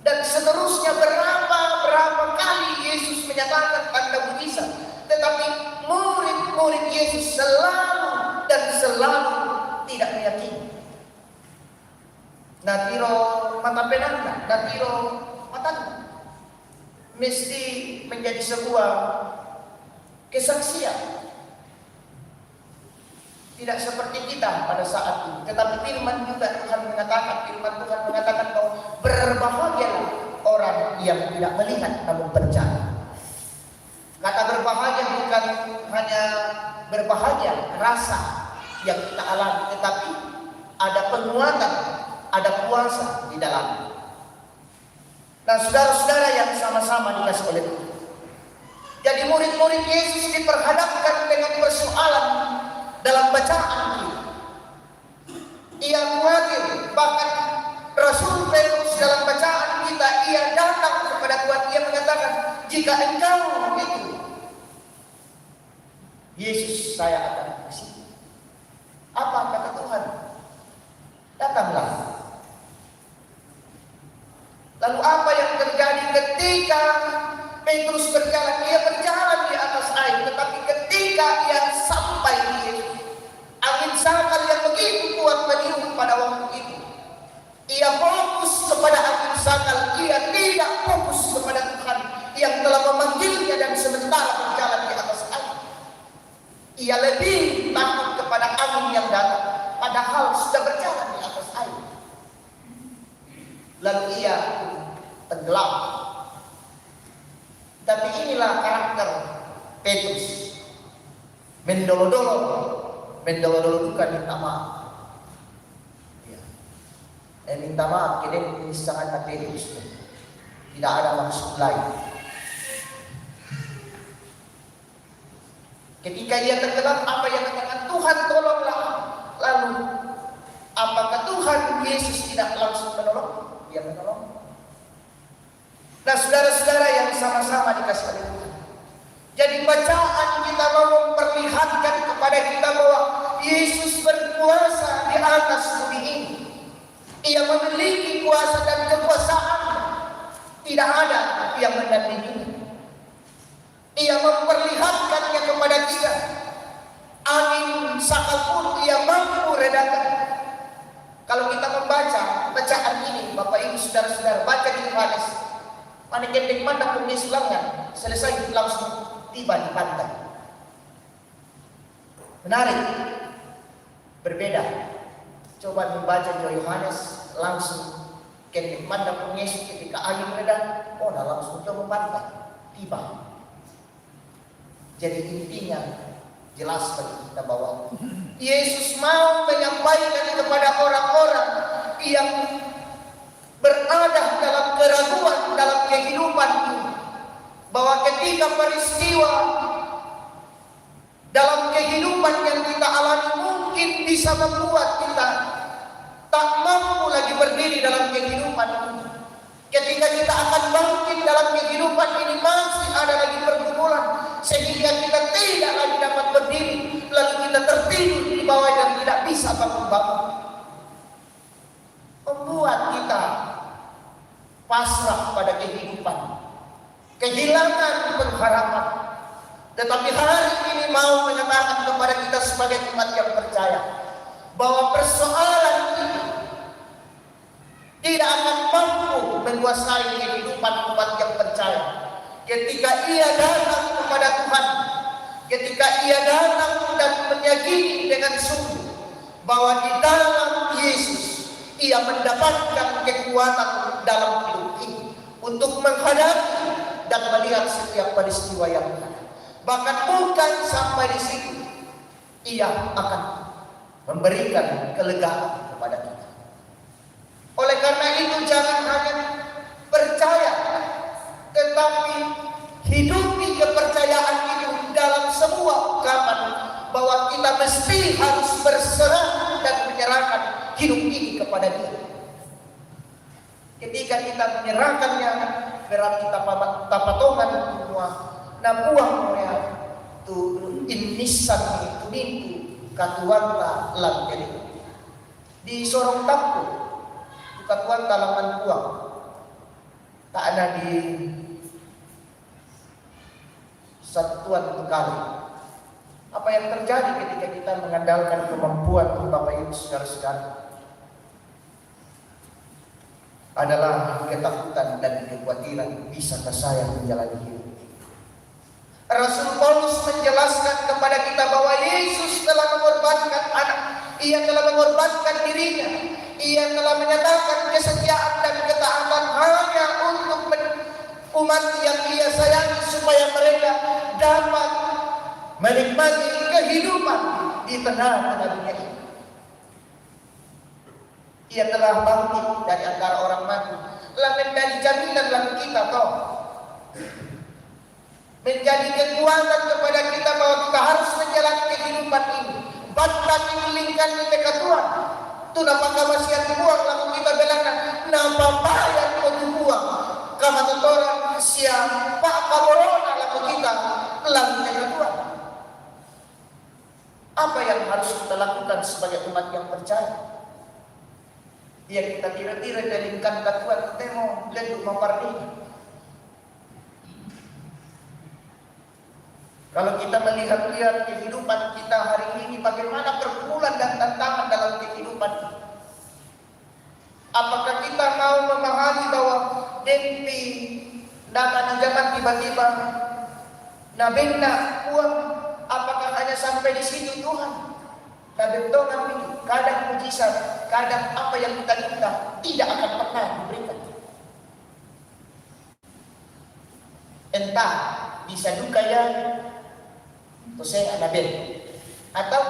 Dan seterusnya berapa kali Yesus menyatakan tanda mujizat, tetapi murid-murid Yesus selalu tidak meyakini. Natiro mata penanda, natiro matanda, mesti menjadi sebuah kesaksian. Tidak seperti kita pada saat ini. Tetapi firman Tuhan mengatakan bahwa berbahagialah orang yang tidak melihat namun percaya. Kata berbahagia bukan hanya berbahagia rasa yang kita alami, tetapi ada penguatan, ada puasa di dalamnya. Nah, saudara-saudara yang sama-sama dikasih oleh Tuhan, jadi murid-murid Yesus diperhadapkan dengan persoalan dalam bacaan ini. Ia khawatir, bahkan Rasul Petrus dalam bacaan kita, ia datang kepada Tuhan, ia mengatakan, jika engkau itu Yesus, saya akan kasih. Apa kata Tuhan? Datanglah. Lalu apa yang terjadi ketika Petrus berjalan? Dia berjalan di atas air, tetapi ketika ia sampai di Yesus, angin sakal yang begitu kuat meniup pada waktu itu, ia fokus kepada angin sakal. Ia tidak fokus kepada Tuhan yang telah memanggilnya dan sementara berjalan di atas air. Ia lebih takut kepada angin yang datang, padahal sudah berjalan di atas air. Lalu ia tenggelam. Tapi inilah karakter Petrus. Mendolo-dolo bukan minta maaf. Minta maaf, ini sangat Petrus. Tidak ada maksud lain. Ketika ia tenggelam, apa yang katakan? Tuhan tolonglah. Lalu apakah Tuhan Yesus tidak langsung menolong? Dia menolong. Nah, saudara-saudara yang sama-sama dikasih oleh Tuhan, jadi bacaan kita mau memperlihatkan kepada kita bahwa Yesus berkuasa di atas bumi ini. Ia memiliki kuasa dan kekuasaan. Tidak ada yang menandinginya. Ia memperlihatkannya kepada kita. Angin sakal pun ia mampu redakan. Kalau kita membaca bacaan ini, Bapak Ibu saudara-saudara, baca di Yohanes, mana kendek mana kumis lengan, selesai langsung tiba di pantai. Menarik, berbeda. Coba membaca di Yohanes, langsung kendek mana kumis ketika angin reda, oh nah langsung coba pantai, tiba. Jadi intinya jelas bagi kita bahwa Yesus mau menyampaikan kepada orang-orang yang berada dalam keraguan dalam kehidupan ini, bahwa ketika peristiwa dalam kehidupan yang kita alami mungkin bisa membuat kita tak mampu lagi berdiri dalam kehidupan ini. Ketika kita akan bangkit dalam kehidupan ini, masih ada lagi pergumulan sehingga kita tidak lagi dapat berdiri, lalu kita tertidur di bawah dan tidak bisa bangun-bangun, membuat kita pasrah pada kehidupan, kehilangan pengharapan. Tetapi hari ini mau menyatakan kepada kita sebagai umat yang percaya bahwa persoalan ini tidak akan mampu menguasai kehidupan umat yang percaya. Ketika ia datang kepada Tuhan, ketika ia datang dan meyakini dengan sungguh bahwa di dalam Yesus ia mendapatkan kekuatan dalam hidup ini untuk menghadapi dan melihat setiap peristiwa yang ada. Bahkan bukan sampai di situ, ia akan memberikan kelegaan kepada kita. Oleh karena itu jangan hanya percaya, tetapi hidupi kepercayaan itu dalam semua ungkapan bahwa kita mesti harus berserah dan menyerahkan hidup ini kepada Dia. Ketika kita menyerahkannya, berarti tapatongan semua nabuang ya tu inisan itu nintu katuanta lang jadi di sorong tampu katuanta laman buang tak ada di satuan kali. Apa yang terjadi ketika kita mengandalkan kemampuan Bapak Ibu saudara-saudara adalah ketakutan dan kekhawatiran, bisakah saya menjalani hidup. Rasul Paulus menjelaskan kepada kita bahwa Yesus telah mengorbankan anak, ia telah mengorbankan dirinya, ia telah menyatakan kesetiaan dan ketaatan hanya untuk umat yang ia sayangi supaya mereka dapat menikmati kehidupan di tengah-tengah dunia ini. Ia telah bangkit dari antara orang mati, telah menjadi jaminan bagi kita toh, menjadi kekuatan kepada kita bahwa kita harus menjalani kehidupan ini. Bantang dilingkan di dekat Tuhan. Itu napakah masih buang lalu kita belakang. Napa bayar kau buang. Kama tutora siapa kaborona lalu kita lalu dekat Tuhan. Apa yang harus kita lakukan sebagai umat yang percaya? Ya kita tira-tira dalingkan katuan temo dan mempardini. Kalau kita melihat-lihat kehidupan kita hari ini, bagaimana pergumulan dan tantangan dalam kehidupan kita. Apakah kita mau memahami bahwa dempi datang zaman tiba-tiba nabena uang, apakah hanya sampai di situ Tuhan? Kadang kadang mujizat, kadang apa yang kita minta tidak akan pernah diberikan. Entah bisa duka ya, atau saya Nabil, atau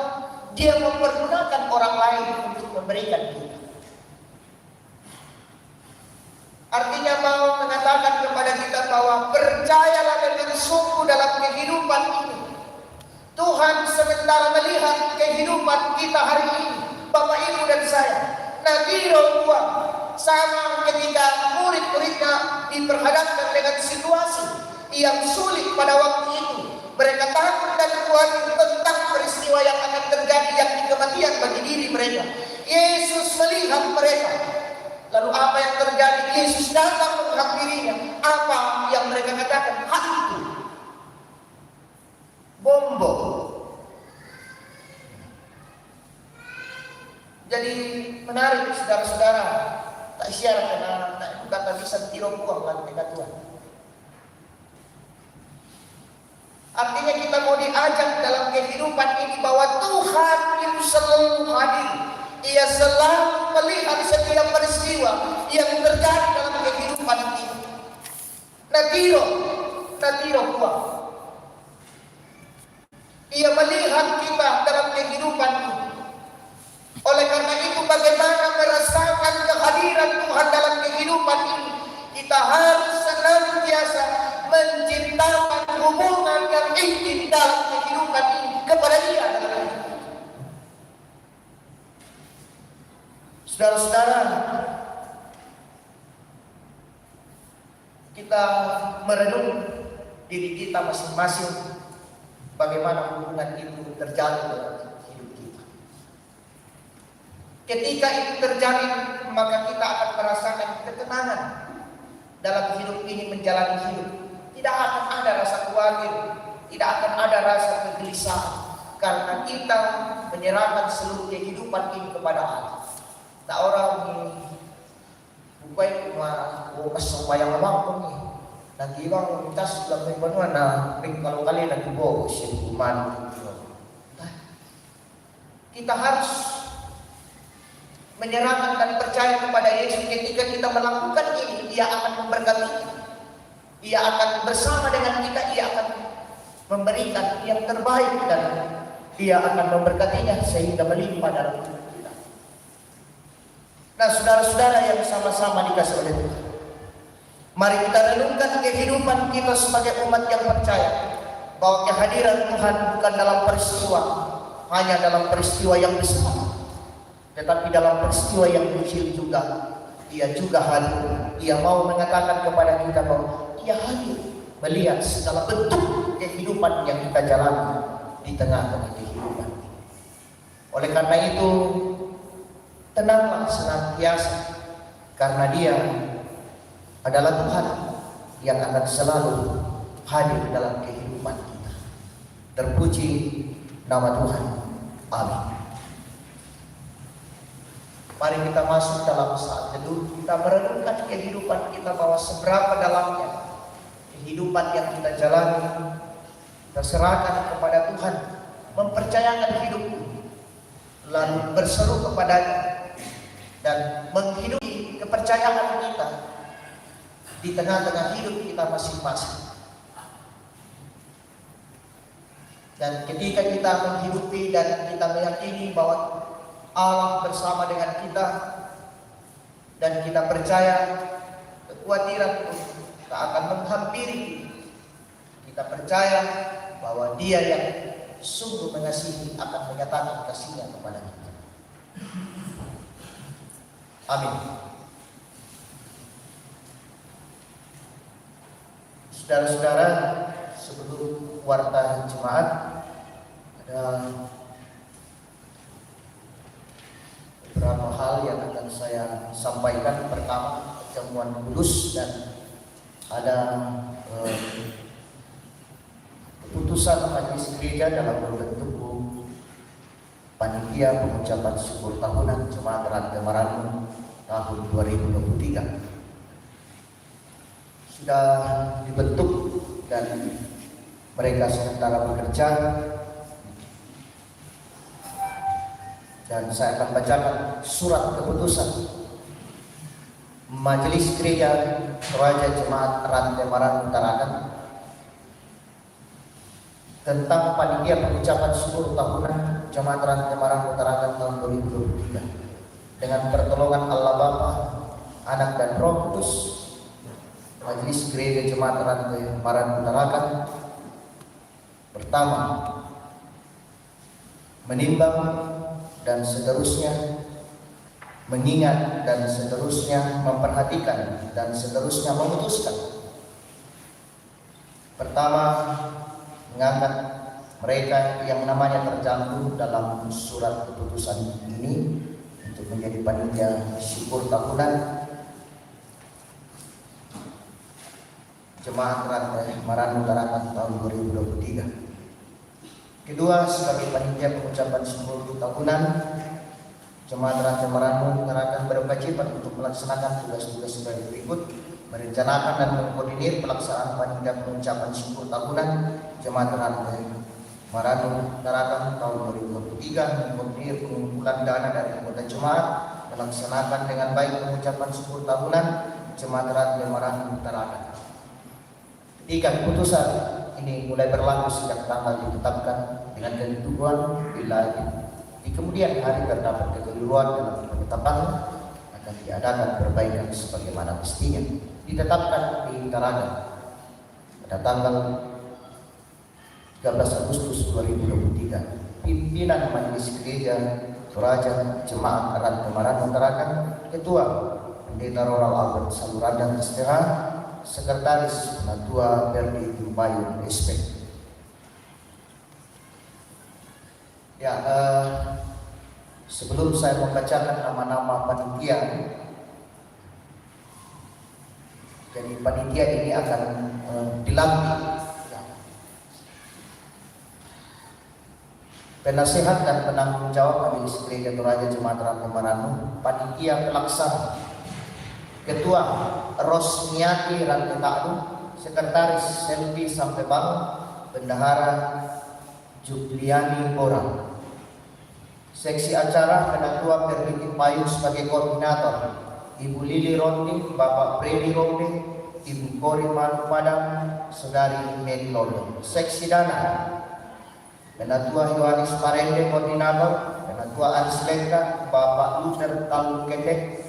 dia mempergunakan orang lain untuk memberikan kita. Artinya mau mengatakan kepada kita bahwa percayalah dengan sungguh dalam kehidupan ini. Tuhan sementara melihat kehidupan kita hari ini, Bapak Ibu dan saya, nadiro uang sama ketika murid-muridnya diperhadapkan dengan situasi yang sulit pada waktu itu. Mereka takut dan khawatir tentang peristiwa yang akan terjadi, yakni kematian bagi diri mereka. Yesus melihat mereka. Lalu apa yang terjadi? Yesus datang menghampirinya. Apa yang mereka katakan? Hal itu bombo. Jadi menarik saudara-saudara. Tak isyarat karena tak kata bisa tiro buang lagi dekat Tuhan. Artinya kita mau diajak dalam kehidupan ini bahwa Tuhan itu selalu hadir. Ia selalu melihat setiap peristiwa yang terjadi dalam kehidupan kita. Natiro kuat. Ia melihat kita dalam kehidupan ini. Oleh karena itu bagaimana merasakan kehadiran Tuhan dalam kehidupan ini, kita harus senantiasa menciptakan hubungan yang intim dalam kehidupan ini kepada Dia dalam hidup. Saudara-saudara, kita merenung diri kita masing-masing, bagaimana hubungan itu terjalin dalam hidup kita. Ketika itu terjadi, maka kita akan merasakan ketenangan dalam hidup ini, menjalani hidup. Tidak akan ada rasa khawatir, tidak akan ada rasa kegelisahan, karena kita menyerahkan seluruh kehidupan ini kepada Allah. Tak orang bukai bukas sembayang mampu nih. Nanti bang kita sudah membangun kalau kali nanti bawa kuman. Kita harus menyerahkan dan percaya kepada Yesus. Ketika kita melakukan ini, Dia akan memberkati kita. Dia akan bersama dengan kita. Dia akan memberikan yang terbaik dan Dia akan memberkatinya sehingga melimpah dalam hidup kita. Nah, saudara-saudara yang sama-sama dikasih oleh Tuhan, mari kita renungkan kehidupan kita sebagai umat yang percaya bahwa kehadiran Tuhan bukan dalam peristiwa, hanya dalam peristiwa yang besar, tetapi dalam peristiwa yang kecil juga Dia juga hadir. Dia mau mengatakan kepada kita bahwa Dia hadir melihat segala bentuk kehidupan yang kita jalani di tengah-tengah kehidupan. Oleh karena itu, tenanglah senantiasa, karena Dia adalah Tuhan yang akan selalu hadir dalam kehidupan kita. Terpuji nama Tuhan. Amin. Mari kita masuk dalam saat teduh. Kita merenungkan kehidupan kita bahwa seberapa dalamnya kehidupan yang kita jalani. Kita serahkan kepada Tuhan, mempercayakan hidup, lalu berseru kepadanya dan menghidupi kepercayaan kita di tengah-tengah hidup kita masing-masing. Dan ketika kita menghidupi dan kita meyakini bahwa Allah bersama dengan kita dan kita percaya kekhawatiran pun tak akan menghampiri kita percaya bahwa Dia yang sungguh mengasihi akan menyatakan kasih-Nya kepada kita. Amin. Saudara-saudara, sebelum warta jemaat ada hal yang akan saya sampaikan. Pertama, pertemuan kudus, dan ada keputusan majelis gereja dalam berbentuk panitia pengucapan syukur tahunan Jemaat Rantai Marannu tahun 2023 sudah dibentuk, dan mereka sementara bekerja, dan saya akan bacakan surat keputusan Majelis Gereja Toraja Jemaat Rantai Marannu Tarakan tentang panitia pengucapan syukur tahunan Jemaat Rantai Marannu Tarakan tahun 2023. Dengan pertolongan Allah Bapa, Anak dan Roh Kudus, Majelis Gereja Jemaat Rantai Marannu Tarakan pertama, menimbang dan seterusnya, mengingat dan seterusnya, memperhatikan dan seterusnya, memutuskan. Pertama, mengangkat mereka yang namanya tercantum dalam surat keputusan ini untuk menjadi panitia syukur tahunan Jemaat Rantai Marannu Tarakan tahun 2023. Kedua, sebagai panitia pengucapan syukur tahunan Jemaat Rantai Marannu Tarakan berkewajiban untuk melaksanakan tugas-tugas sebagai berikut: merencanakan dan mengkoordinir pelaksanaan panitia pengucapan syukur tahunan Jemaat Rantai Marannu Tarakan tahun 2023, mengkoordinir pengumpulan dana dari anggota jemaat, melaksanakan dengan baik pengucapan syukur tahunan Jemaat Rantai Marannu Tarakan. Ketiga, keputusan ini mulai berlaku sejak tanggal ditetapkan, dengan ketentuan bila di kemudian hari terdapat kekeliruan dalam penetapan akan diadakan perbaikan sebagaimana mestinya. Ditetapkan di Tarakan pada tanggal 13 Agustus 2023. Pimpinan Majelis Gereja Toraja Jemaat Rantai Marannu Tarakan: Ketua Pendeta Roral Albert Saluranda Testera, Sekretaris Penatua Berdi Lumayun SP. Ya, sebelum saya membacakan nama-nama panitia, jadi panitia ini akan dilantik. Penasehat dan penanggung jawab Majelis Gereja Toraja Jemaat Rantai Marannu, panitia pelaksana: Ketua Rosniati Rantai Taklu, Sekretaris Selvi Sampebang, Bendahara Juliani Bora. Seksi acara Penatua Perliti Payung sebagai koordinator: Ibu Lili Rondi, Bapak Bredi Rondi, Ibu Kori Manu Padang, Saudari Mary Lolo. Seksi dana Penatua Yohanes Parende koordinator, Penatua Anis Lengka, Bapak Luther Talun Kendek,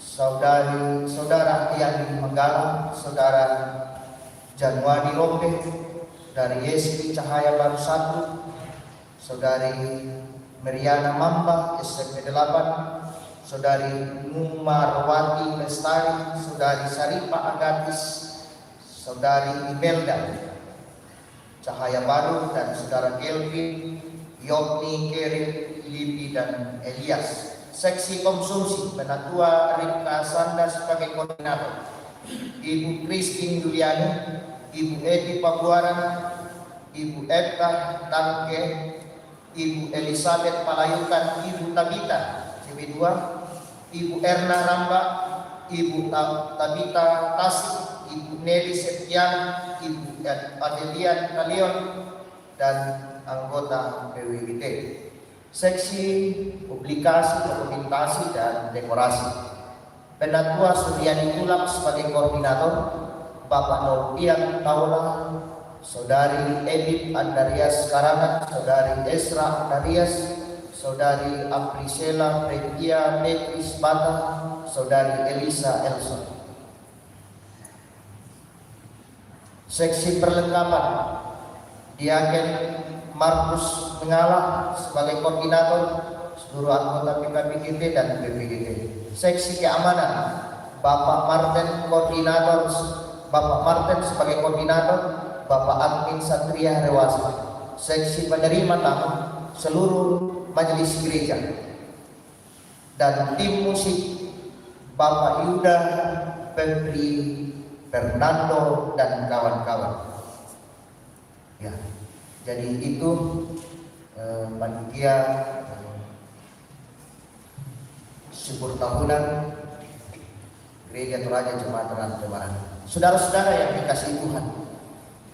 Saudara Ian Menggala, Saudara Januari Rombe, dari Yesi Cahaya Baru 1, Saudari Meriana Mamba SMP 8, Saudari Mumarwati Lestari, Saudari Saripa Agatis, Saudari Imelda Cahaya Baru, dan Saudara Kelvin, Yopni, Keri, Lipi, dan Elias. Seksi konsumsi Penatua Rika Sanda sebagai koordinator, Ibu Christine Juliani, Ibu Edi Pabuaran, Ibu Eka Tangke, Ibu Elizabeth Palayukan, Ibu Tabita CB2, Ibu Erna Ramba, Ibu Tabita Tasik, Ibu Nelly Septian, Ibu Adelian Kalion, dan anggota PWGT. Seksi publikasi, dokumentasi, dan dekorasi, Penatua Suryani Tulak sebagai koordinator, Bapak Nurpian Taula, Saudari Edith Andarias Karangan, Saudari Esra Andarias, Saudari Aprisela Pregia Petris Bata, Saudari Elisa Elson. Seksi perlengkapan, Diaken Markus Mengalah sebagai koordinator, seluruh anggota PKBGT dan BPGT. Seksi keamanan, Bapak Martin koordinator, Bapak Martin sebagai koordinator, Bapak Admin Satria Rewasa. Seksi penerima tamu, seluruh majelis gereja. dan tim musik Bapak Yuda, Febri, Fernando dan kawan-kawan. Ya, jadi itu panitia syukur tahunan Gereja Toraja Jemaat Terang. Saudara-saudara yang dikasihi Tuhan,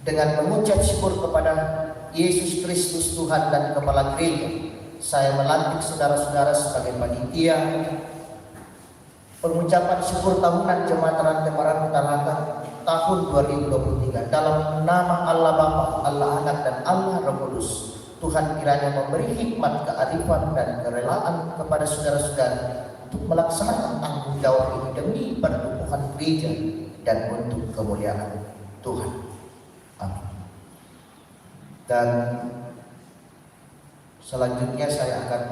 dengan mengucap syukur kepada Yesus Kristus Tuhan dan Kepala Gereja, saya melantik saudara-saudara sebagai panitia pengucapan syukur tahunan Jemaat Terang Utara tahun 2023 dalam nama Allah Bapa, Allah Anak dan Allah Roh Kudus. Tuhan kiranya memberi hikmat, kearifan dan kerelaan kepada saudara-saudara untuk melaksanakan tanggung jawab ini demi pertumbuhan gereja dan untuk kemuliaan Tuhan. Amin. Dan selanjutnya saya akan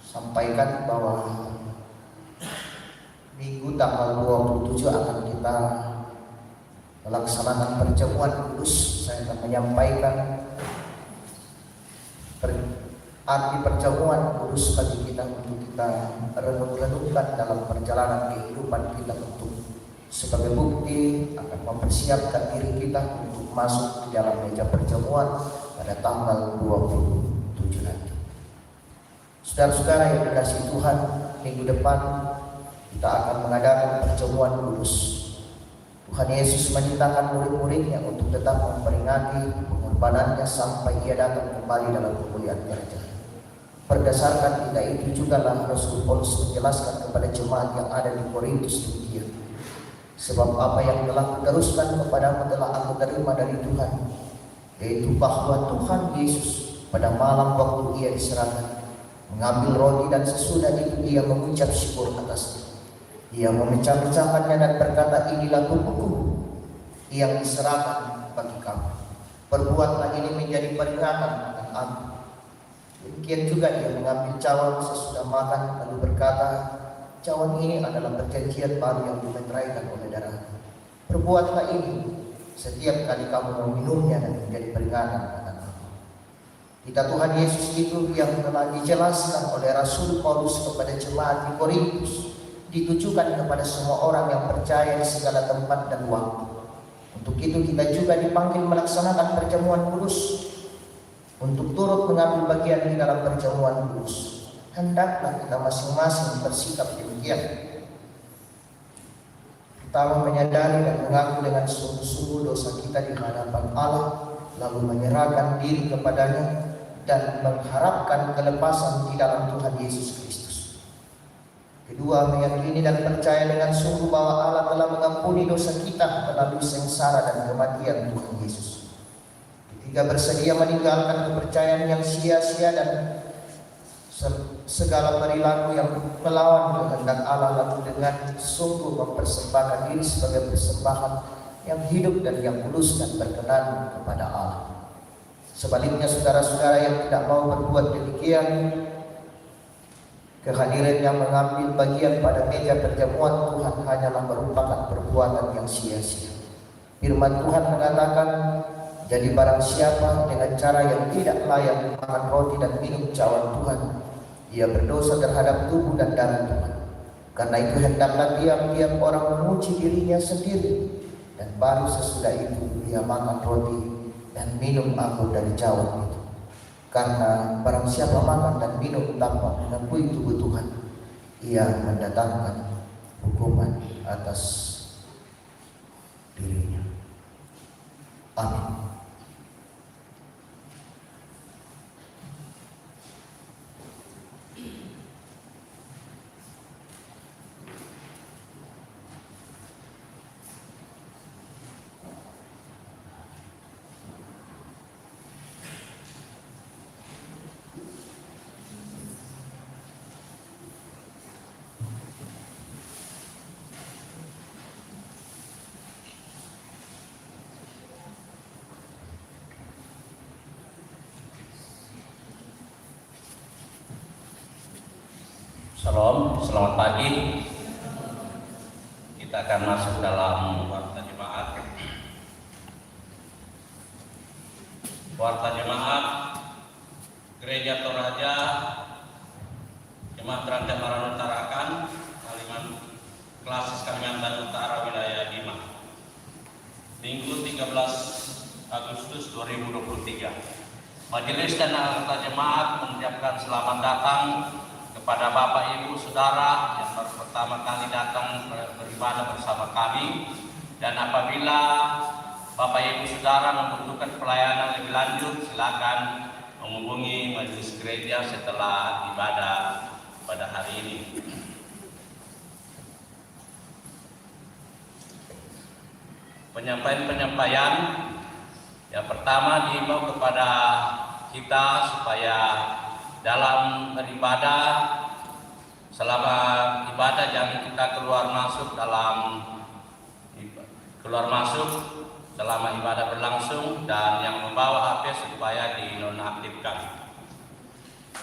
sampaikan bahwa Minggu tanggal 27 akan kita melaksanakan perjamuan kudus. Saya akan menyampaikan arti perjamuan kudus bagi kita untuk kita renung-renungkan dalam perjalanan kehidupan kita untuk sebagai bukti akan mempersiapkan diri kita untuk masuk di dalam meja perjamuan pada tanggal 27 nanti. Saudara-saudara yang dikasihi Tuhan, minggu depan kita akan mengadakan perjamuan kudus. Tuhan Yesus menyatakan murid-muridnya untuk tetap memperingati pengorbanannya sampai ia datang kembali dalam kemuliaan kerajaan. Berdasarkan kita itu juga lah Rasul Paulus menjelaskan kepada jemaat yang ada di Korintus demikian. Sebab apa yang telah kuteruskan kepadamu telah aku terima dari Tuhan, yaitu bahwa Tuhan Yesus pada malam waktu ia diserahkan mengambil roti dan sesudah itu ia mengucap syukur atasnya. Ia memecah-mecahkannya dan berkata, inilah tubuhku yang diserahkan bagi kamu. Perbuatlah ini menjadi peringatan akan aku. Demikian juga ia mengambil cawan sesudah makan lalu berkata, cawan ini adalah perjanjian baru yang dimeteraikan oleh darahku. Perbuatlah ini setiap kali kamu meminumnya dan menjadi peringatan akan aku. Kita Tuhan Yesus itu yang telah dijelaskan oleh Rasul Paulus kepada jemaat di Korintus ditujukan kepada semua orang yang percaya di segala tempat dan waktu. Untuk itu kita juga dipanggil melaksanakan perjamuan kudus untuk turut mengambil bagian di dalam perjamuan kudus. Hendaklah kita masing-masing bersikap demikian. Pertama, menyadari dan mengaku dengan sungguh-sungguh dosa kita di hadapan Allah, lalu menyerahkan diri kepadanya dan mengharapkan kelepasan di dalam Tuhan Yesus Kristus. Kedua, meyakini dan percaya dengan sungguh bahwa Allah telah mengampuni dosa kita melalui sengsara dan kematian Tuhan Yesus. Ketiga, bersedia meninggalkan kepercayaan yang sia-sia dan segala perilaku yang melawan kehendak Allah, lalu dengan sungguh mempersembahkan diri sebagai persembahan yang hidup dan yang kudus dan berkenan kepada Allah. Sebaliknya, saudara-saudara yang tidak mau berbuat demikian, kehadiran yang mengambil bagian pada meja perjamuan Tuhan hanyalah merupakan perbuatan yang sia-sia. Firman Tuhan mengatakan, jadi barang siapa dengan cara yang tidak layak makan roti dan minum cawan Tuhan, ia berdosa terhadap tubuh dan darah Tuhan. Karena itu hendaklah tiap-tiap orang memuji dirinya sendiri, dan baru sesudah itu ia makan roti dan minum anggur dari cawan itu. Karena barang siapa makan dan minum tanpa mengakui tubuh Tuhan, ia mendatangkan hukuman atas dirinya. Amin. Shalom, selamat pagi. Kita akan masuk dalam warta jemaat. Warta jemaat Gereja Toraja Jemaat berangkat Maranutarakan Klasis Kalimantan Utara Wilayah 5 Minggu 13 Agustus 2023. Majelis dan anggota jemaat mengucapkan selamat datang kepada Bapak Ibu Saudara yang baru pertama kali datang beribadah bersama kami, dan apabila Bapak Ibu Saudara membutuhkan pelayanan lebih lanjut, silakan menghubungi majelis gereja setelah ibadah pada hari ini. Penyampaian yang pertama diimbau kepada kita supaya dalam beribadah, selama ibadah jangan kita keluar masuk selama ibadah berlangsung, dan yang membawa HP supaya dinonaktifkan.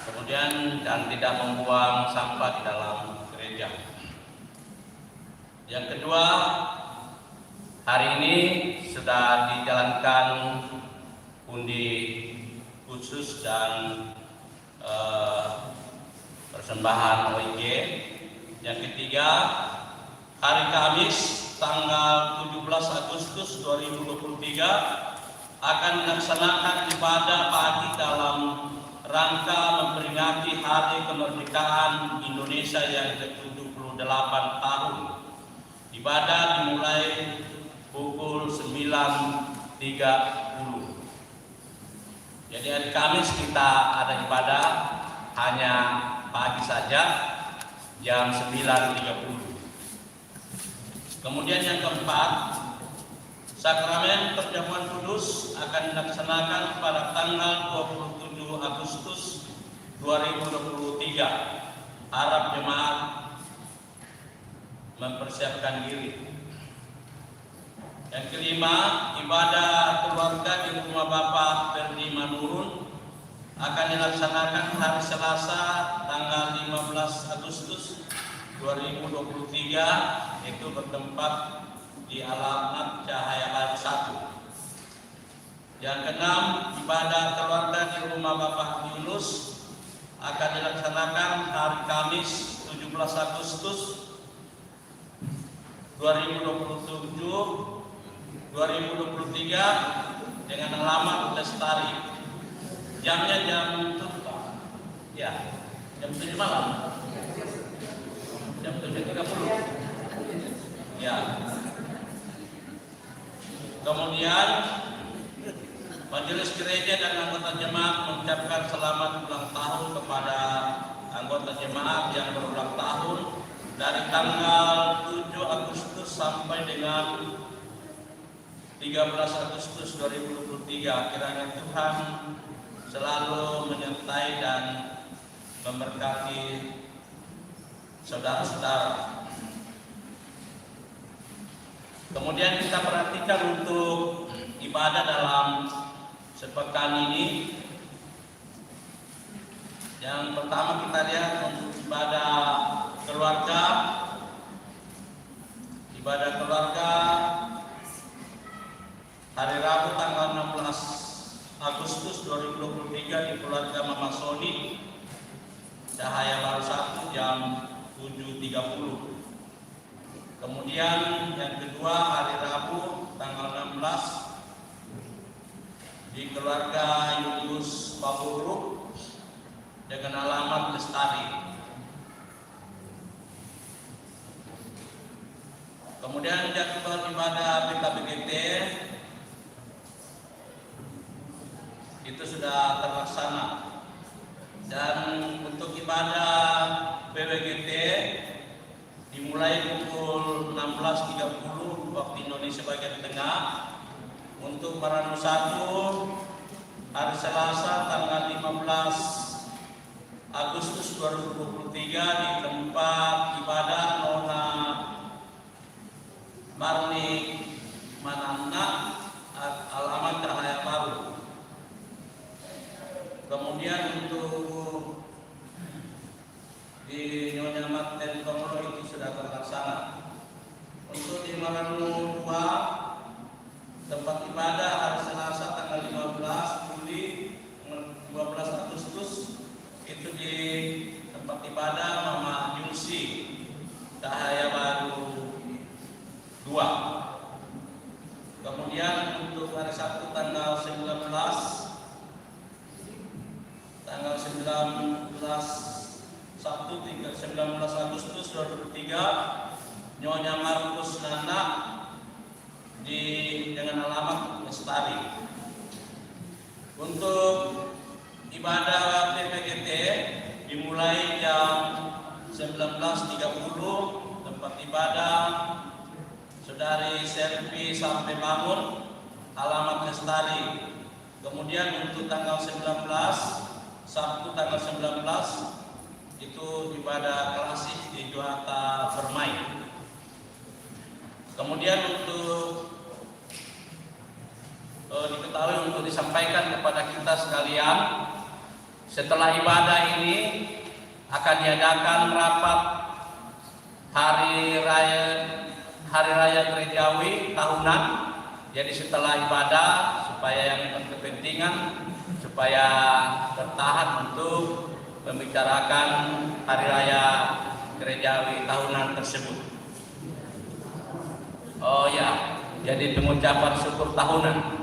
Kemudian dan tidak membuang sampah di dalam gereja. Yang kedua, hari ini sudah dijalankan undi khusus dan persembahan OIG. Yang ketiga, hari Kamis tanggal 17 Agustus 2023 akan dilaksanakan ibadah pagi dalam rangka memperingati Hari Kemerdekaan Indonesia yang ke-78 tahun. Ibadah dimulai pukul 9.30. Jadi hari Kamis kita ada ibadah hanya pagi saja jam 9.30. Kemudian yang keempat, sakramen perjamuan kudus akan dilaksanakan pada tanggal 27 Agustus 2023. Harap jemaat mempersiapkan diri. Yang kelima, ibadah keluarga di rumah Bapak Ferdi Manurun akan dilaksanakan hari Selasa tanggal 15 Agustus 2023, itu bertempat di alamat Cahaya Baru 1. Yang keenam, ibadah keluarga di rumah Bapak Yunus akan dilaksanakan hari Kamis 17 Agustus 2023 dengan alamat Lestari. Jamnya jam 7 malam. Jam 7.30. Ya. Kemudian majelis gereja dan anggota jemaat mengucapkan selamat ulang tahun kepada anggota jemaat yang berulang tahun dari tanggal 7 Agustus sampai dengan 13 Agustus 2023. Kiranya Tuhan selalu menyertai dan memberkati saudara-saudara. Kemudian kita perhatikan untuk ibadah dalam sepekan ini. Yang pertama kita lihat untuk ibadah keluarga. Ibadah keluarga hari Rabu tanggal 16 Agustus 2023 di keluarga Mama Sony Cahaya Baru 1 jam 7.30. Kemudian yang kedua hari Rabu tanggal 16 di keluarga Julius Paburuk dengan alamat Lestari. Kemudian jadwal ibadah PKBGT itu sudah terlaksana, dan untuk ibadah PWGT dimulai pukul 16.30 waktu Indonesia bagian tengah. Untuk Maranatha 1 hari Selasa tanggal 15 Agustus 2023 di tempat ibadah Nona Marni Manana alamat Cahaya Baru. Kemudian untuk di Nyonya Marten Komoro itu sudah terlaksana. Untuk di Maranatha 2 tempat ibadah hari Selasa tanggal 15 Juli 12 Agustus itu di tempat tempat ibadah Mama Jungsi Cahaya Baru 2. Kemudian untuk hari Sabtu tanggal 19 Sabtu 19 Agustus 2023 Nyonya Markus Nana dengan alamat Lestari. Untuk ibadah PPGT dimulai jam 19.30, tempat ibadah Saudari Selvi sampai bangun, alamat Lestari. Kemudian untuk tanggal 19 Sabtu tanggal 19 itu ibadah klasik di Juata Permai. Kemudian untuk diketahui untuk disampaikan kepada kita sekalian, setelah ibadah ini akan diadakan rapat hari raya gerejawi tahunan. Jadi setelah ibadah supaya yang berkepentingan supaya bertahan untuk membicarakan hari raya gerejawi tahunan tersebut. Oh ya, jadi pengucapan syukur tahunan.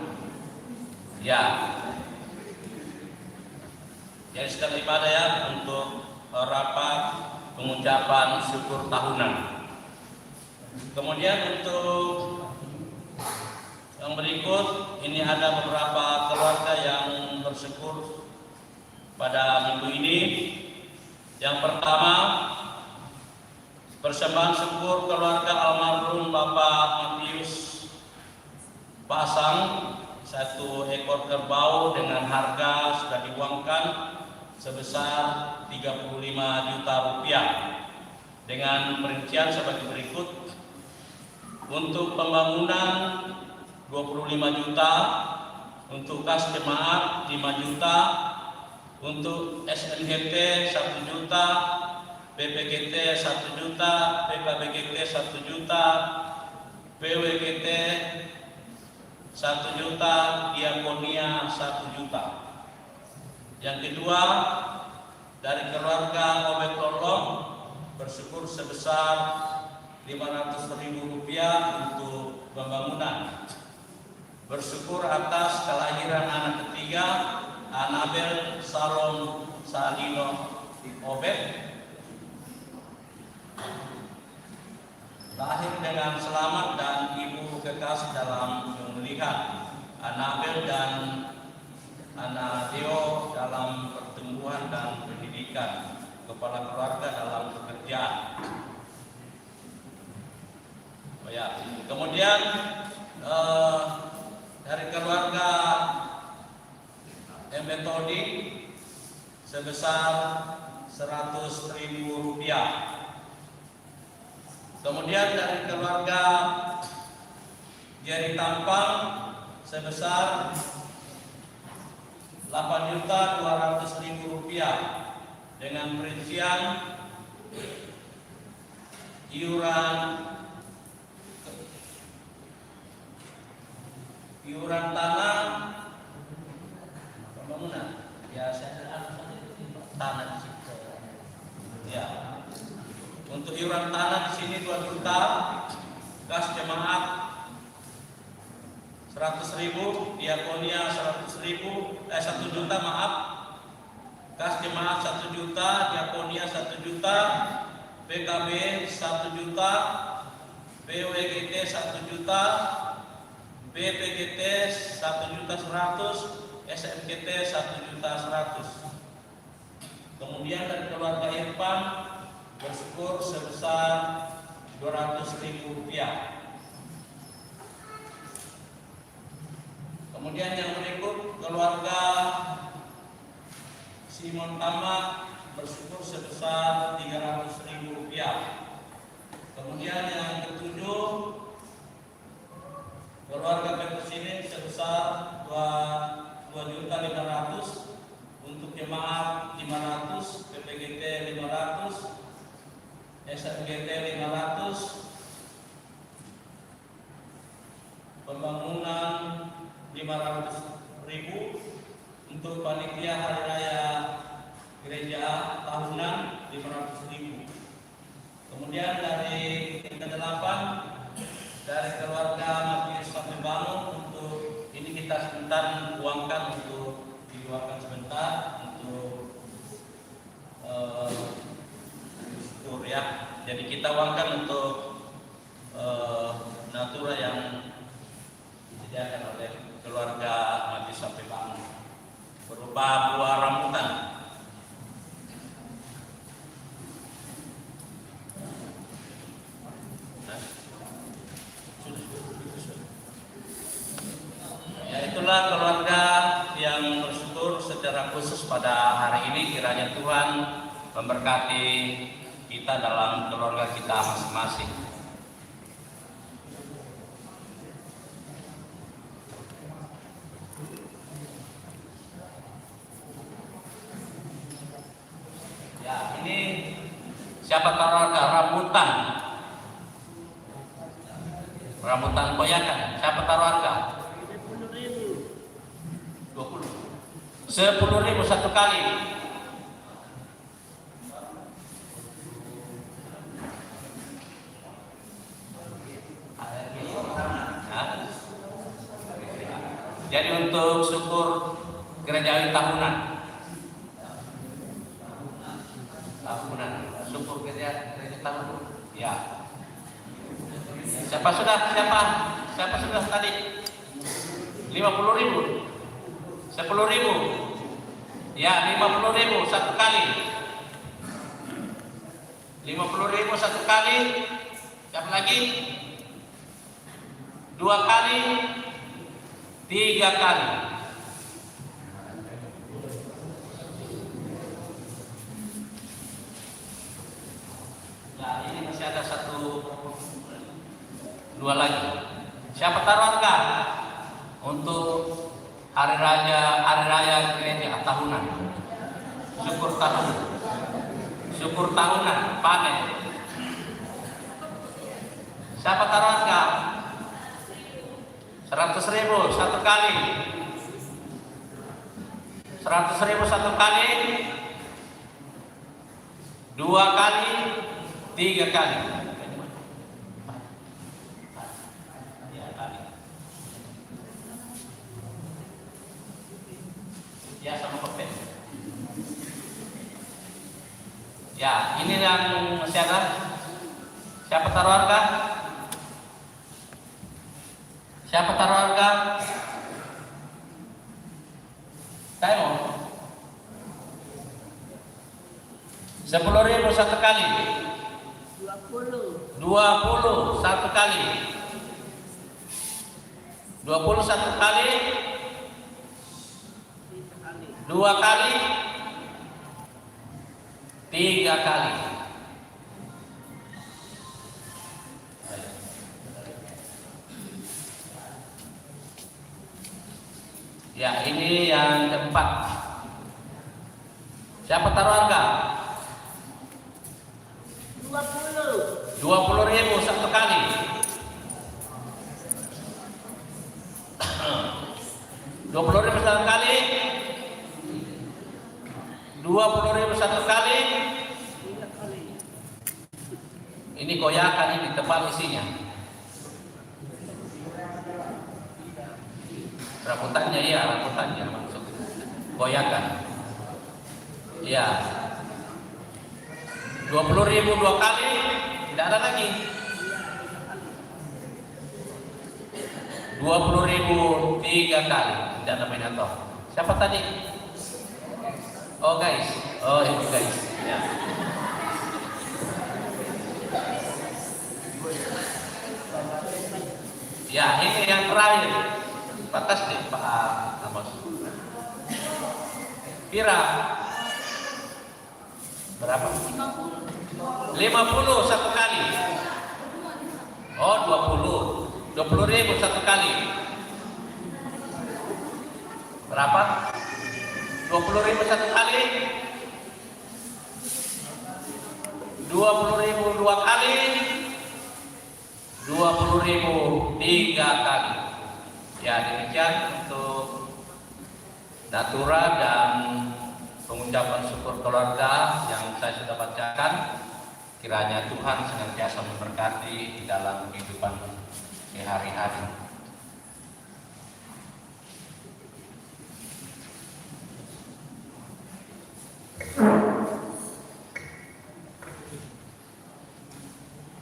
Ya. Jadi setelah ibadah ya untuk rapat pengucapan syukur tahunan. Kemudian untuk yang berikut ini ada beberapa keluarga yang bersyukur pada minggu ini. Yang pertama, persembahan syukur keluarga almarhum Bapak Matius Pasang, 1 ekor kerbau dengan harga sudah diuangkan sebesar 35 juta rupiah dengan perincian sebagai berikut. Untuk pembangunan 25 juta, untuk kas jemaat 5 juta, untuk SNGT 1 juta, BPGT 1 juta, PKBGT 1 juta, PWGT 1 juta, Diakonia 1 juta. Yang kedua, dari keluarga Obet Tolong bersyukur sebesar 500.000 rupiah untuk pembangunan. Bersyukur atas kelahiran anak ketiga Anabel Salom Salino Obet, lahir dengan selamat dan ibu kekasih dalam pemulihan. Anabel dan Anadeo dalam pertumbuhan dan pendidikan, kepala keluarga dalam pekerjaan. Oh ya. Kemudian dari keluarga Metodi sebesar 100.000 rupiah. Kemudian dari keluarga Jerry Tampang sebesar 8.200.000 rupiah dengan perincian iuran tanah pembangunan. Ya, saya tanah di situ. Ya. Untuk iuran tanah di sini 2 juta, kas jemaat 100.000, diakonia 1 juta maaf, kas jemaat 1 juta, diakonia 1 juta, PKB 1 juta, PWGT 1 juta, BPGT 1 juta 100, SMGT 1 juta 100. Kemudian dari keluarga Irfan bersyukur sebesar 200.000 rupiah. Kemudian yang berikut keluarga Simon Tama bersyukur sebesar 300.000 rupiah. Kemudian yang ketujuh keluarga Petrus ini sebesar 2.500.000, untuk jemaat 500, PPGT 500, SMGT 500, pembangunan 500.000, untuk panitia hari raya gereja tahunan 500.000. Kemudian dari yang ke-8 dari keluarga Majelis Sampai Bangun, untuk ini kita sebentar uangkan untuk dikeluarkan sebentar untuk tur ya. Jadi kita uangkan untuk natura yang disediakan oleh keluarga Majelis Sampai Bangun berupa buah rambutan. Ya, itulah keluarga yang bersyukur secara khusus pada hari ini. Kiranya Tuhan memberkati kita dalam keluarga kita masing-masing. Ya, ini siapa keluarga rambutan? Rambutan koyakan. Siapa keluarga? 10.000 satu kali. Jadi untuk syukur gerejawi tahunan, syukur gereja tahunan. Ya. Siapa sudah tadi? 50.000. 10.000. Ya, 50.000 satu kali. 50.000 satu kali. Siapa lagi? 2 kali. 3 kali. Nah, ini masih ada 2 lagi. Siapa taruhkan untuk hari raya gereja tahunan, syukur tahunan panen. Siapa taruhkan? 100.000 satu kali. 100.000 satu kali. 2 kali. 3 kali. Ya, sama kopet. Ya, ini yang masih ada. Siapa taruh harga? Siapa taruh harga? Saya mau 10.000 satu kali. 20 satu kali. 20 satu kali. 2 kali. 3 kali. Ya, ini yang keempat. Siapa taruh harga? 20.000 satu kali. 20.000 satu kali. 20.000 satu kali. Ini koyakan, ini tebal isinya. Rambutannya, iya, rambutannya maksud. Koyakan. Iya. 20.000 2 kali. Tidak ada lagi. 20.000 3 kali. Tidak ada minator. Siapa tadi? Oh guys. Oh ini guys. Ya. Ya, ini yang terakhir. Batas deh Pak Amos. Pira? Berapa? 50 satu kali. Oh 20. 20.000 satu kali. Berapa? 20.000 satu kali. 20.000 2 kali. 20.000 3 kali. Ya, demikian untuk Natura dan pengucapan syukur keluarga yang saya sudah bacakan, kiranya Tuhan senantiasa memberkati di dalam kehidupan sehari-hari.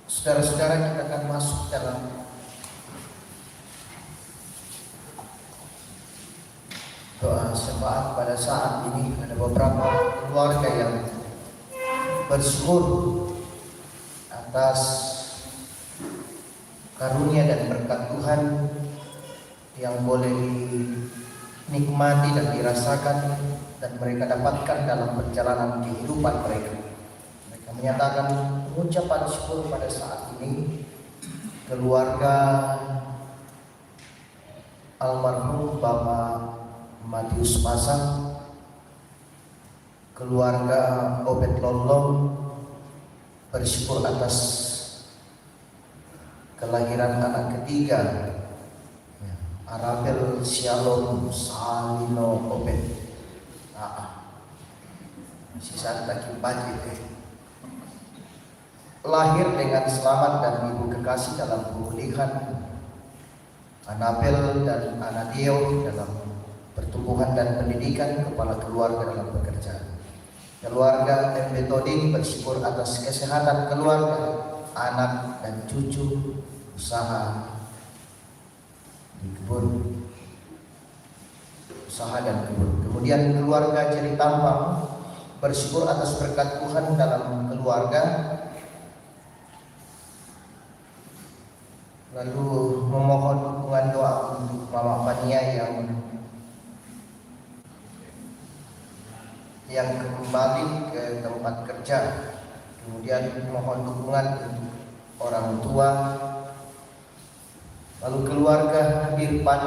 Saudara-saudara, kita akan masuk dalam doa syafaat. Pada saat ini ada beberapa keluarga yang bersyukur atas karunia dan berkat Tuhan yang boleh dinikmati dan dirasakan dan mereka dapatkan dalam perjalanan kehidupan mereka. Mereka menyatakan ucapan syukur pada saat ini keluarga almarhum Bapak Matius Pasang, keluarga Obed Lolong bersyukur atas kelahiran anak ketiga Arabel Shalom Salino Obed. Sisa lagi pagi lahir dengan selamat dan ibu kekasih dalam pemulihan. Anabel dan Anadio dalam pertumbuhan dan pendidikan, kepala keluarga dalam pekerjaan. Keluarga MB Toding bersyukur atas kesehatan keluarga, anak dan cucu, usaha di kebun, usaha dan kebun. Kemudian keluarga Jeri Tampang bersyukur atas berkat Tuhan dalam keluarga, lalu memohon dukungan doa untuk Mama Fania yang kembali ke tempat kerja. Kemudian mohon dukungan untuk orang tua, lalu keluarga Irfan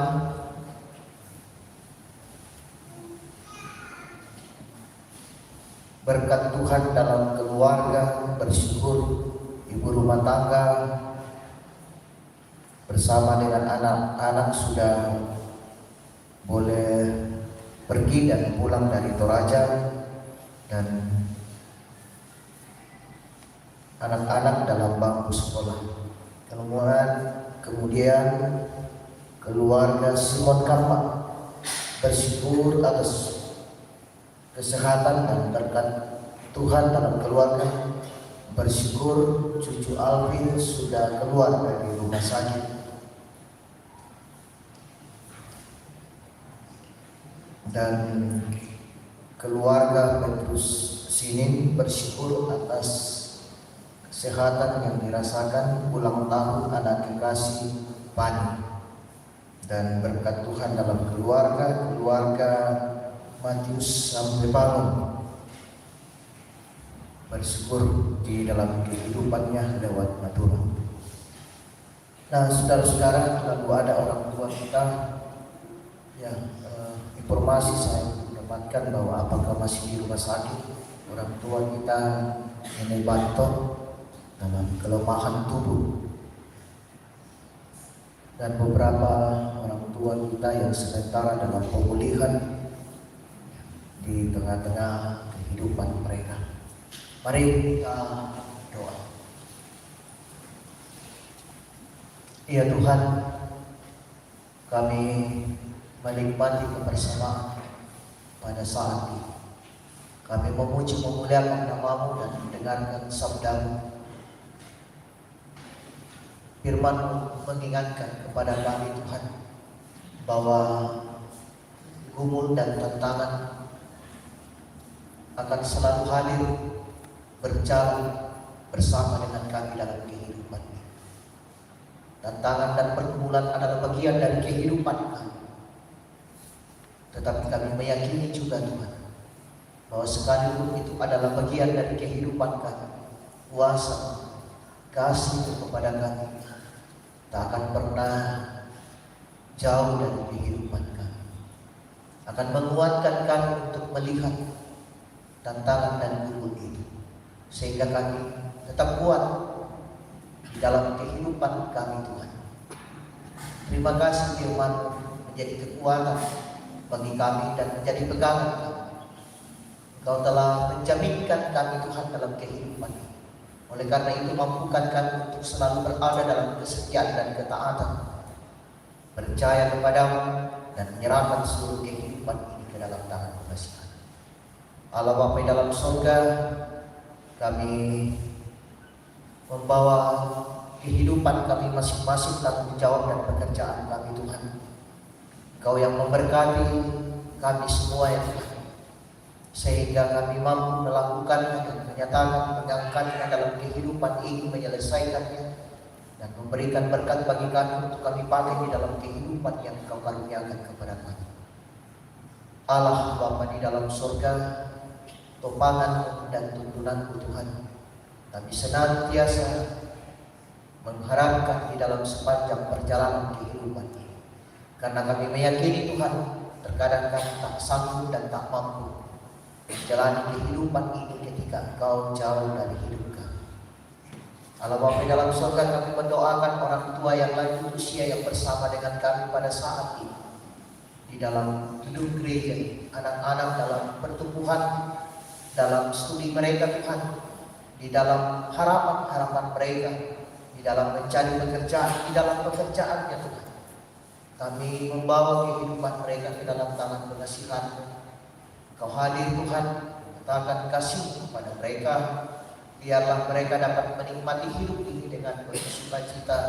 berkat Tuhan dalam keluarga, bersyukur ibu rumah tangga bersama dengan anak-anak sudah boleh pergi dan pulang dari Toraja, dan anak-anak dalam bangku sekolah. Kemudian keluarga Simon Karma bersyukur atas kesehatan dan berkat Tuhan dalam keluarga, bersyukur cucu Alvin sudah keluar dari rumah sakit. Dan keluarga Petrus Sinin bersyukur atas kesehatan yang dirasakan ulang tahun anak kekasih Pani, dan berkat Tuhan dalam keluarga Matius Sampepangun bersyukur di dalam kehidupannya lewat Madura. Nah, saudara-saudara, lalu ada orang tua kita yang informasi saya dapatkan bahwa apakah masih di rumah sakit. Orang tua kita Nenek Banton dalam kelemahan tubuh, dan beberapa orang tua kita yang sementara dalam pemulihan di tengah-tengah kehidupan mereka. Mari kita doa. Ya Tuhan, kami menikmati kebersamaan pada saat ini. Kami memuji memuliakan nama-Mu dan mendengarkan sabda-Mu. Firman-Mu mengingatkan kepada kami Tuhan bahwa gumul dan tantangan akan selalu hadir berjalan bersama dengan kami dalam kehidupan ini. Tantangan dan pergumulan adalah bagian dari kehidupan kami. Tetapi kami meyakini juga Tuhan bahwa sekalipun itu adalah bagian dari kehidupan kami, kuasa kasih kepada kami tak akan pernah jauh dari kehidupan kami. Akan menguatkan kami untuk melihat tantangan dan gumul itu, sehingga kami tetap kuat di dalam kehidupan kami Tuhan. Terima kasih firman menjadi kekuatan bagi kami dan menjadi pegangan kami Engkau telah menjaminkan kami Tuhan dalam kehidupan ini. Oleh karena itu mampukan kami untuk selalu berada dalam kesetiaan dan ketaatan, percaya kepadamu dan menyerahkan seluruh kehidupan ini ke dalam tangan kekasihan. Allah Bapa di dalam surga, kami membawa kehidupan kami masing-masing, tanggung jawab dan pekerjaan kami Tuhan. Engkau yang memberkati kami semua ya Tuhan, sehingga kami mampu melakukan dan menyatakan, mengangkatnya dalam kehidupan ini, menyelesaikannya dan memberikan berkat bagi kami untuk kami pakai di dalam kehidupan yang Engkau karuniakan kepada kami. Allah Bapa di dalam surga, topangan dan tuntunanku Tuhan, kami senantiasa mengharapkan di dalam sepanjang perjalanan kehidupan ini, karena kami meyakini Tuhan, terkadang kami tak sanggup dan tak mampu menjalani kehidupan ini ketika Engkau jauh dari hidup kami. Allah Bapa dalam surga, kami mendoakan orang tua yang lanjut usia yang bersama dengan kami pada saat ini di dalam hidup gereja, anak-anak dalam pertumbuhan, dalam studi mereka Tuhan, di dalam harapan-harapan mereka, di dalam mencari pekerjaan, di dalam pekerjaannya Tuhan. Kami membawa kehidupan mereka ke dalam tangan pengasihan-Mu. Kau hadir Tuhan, katakan kasih kepada mereka, biarlah mereka dapat menikmati hidup ini dengan penuh sukacita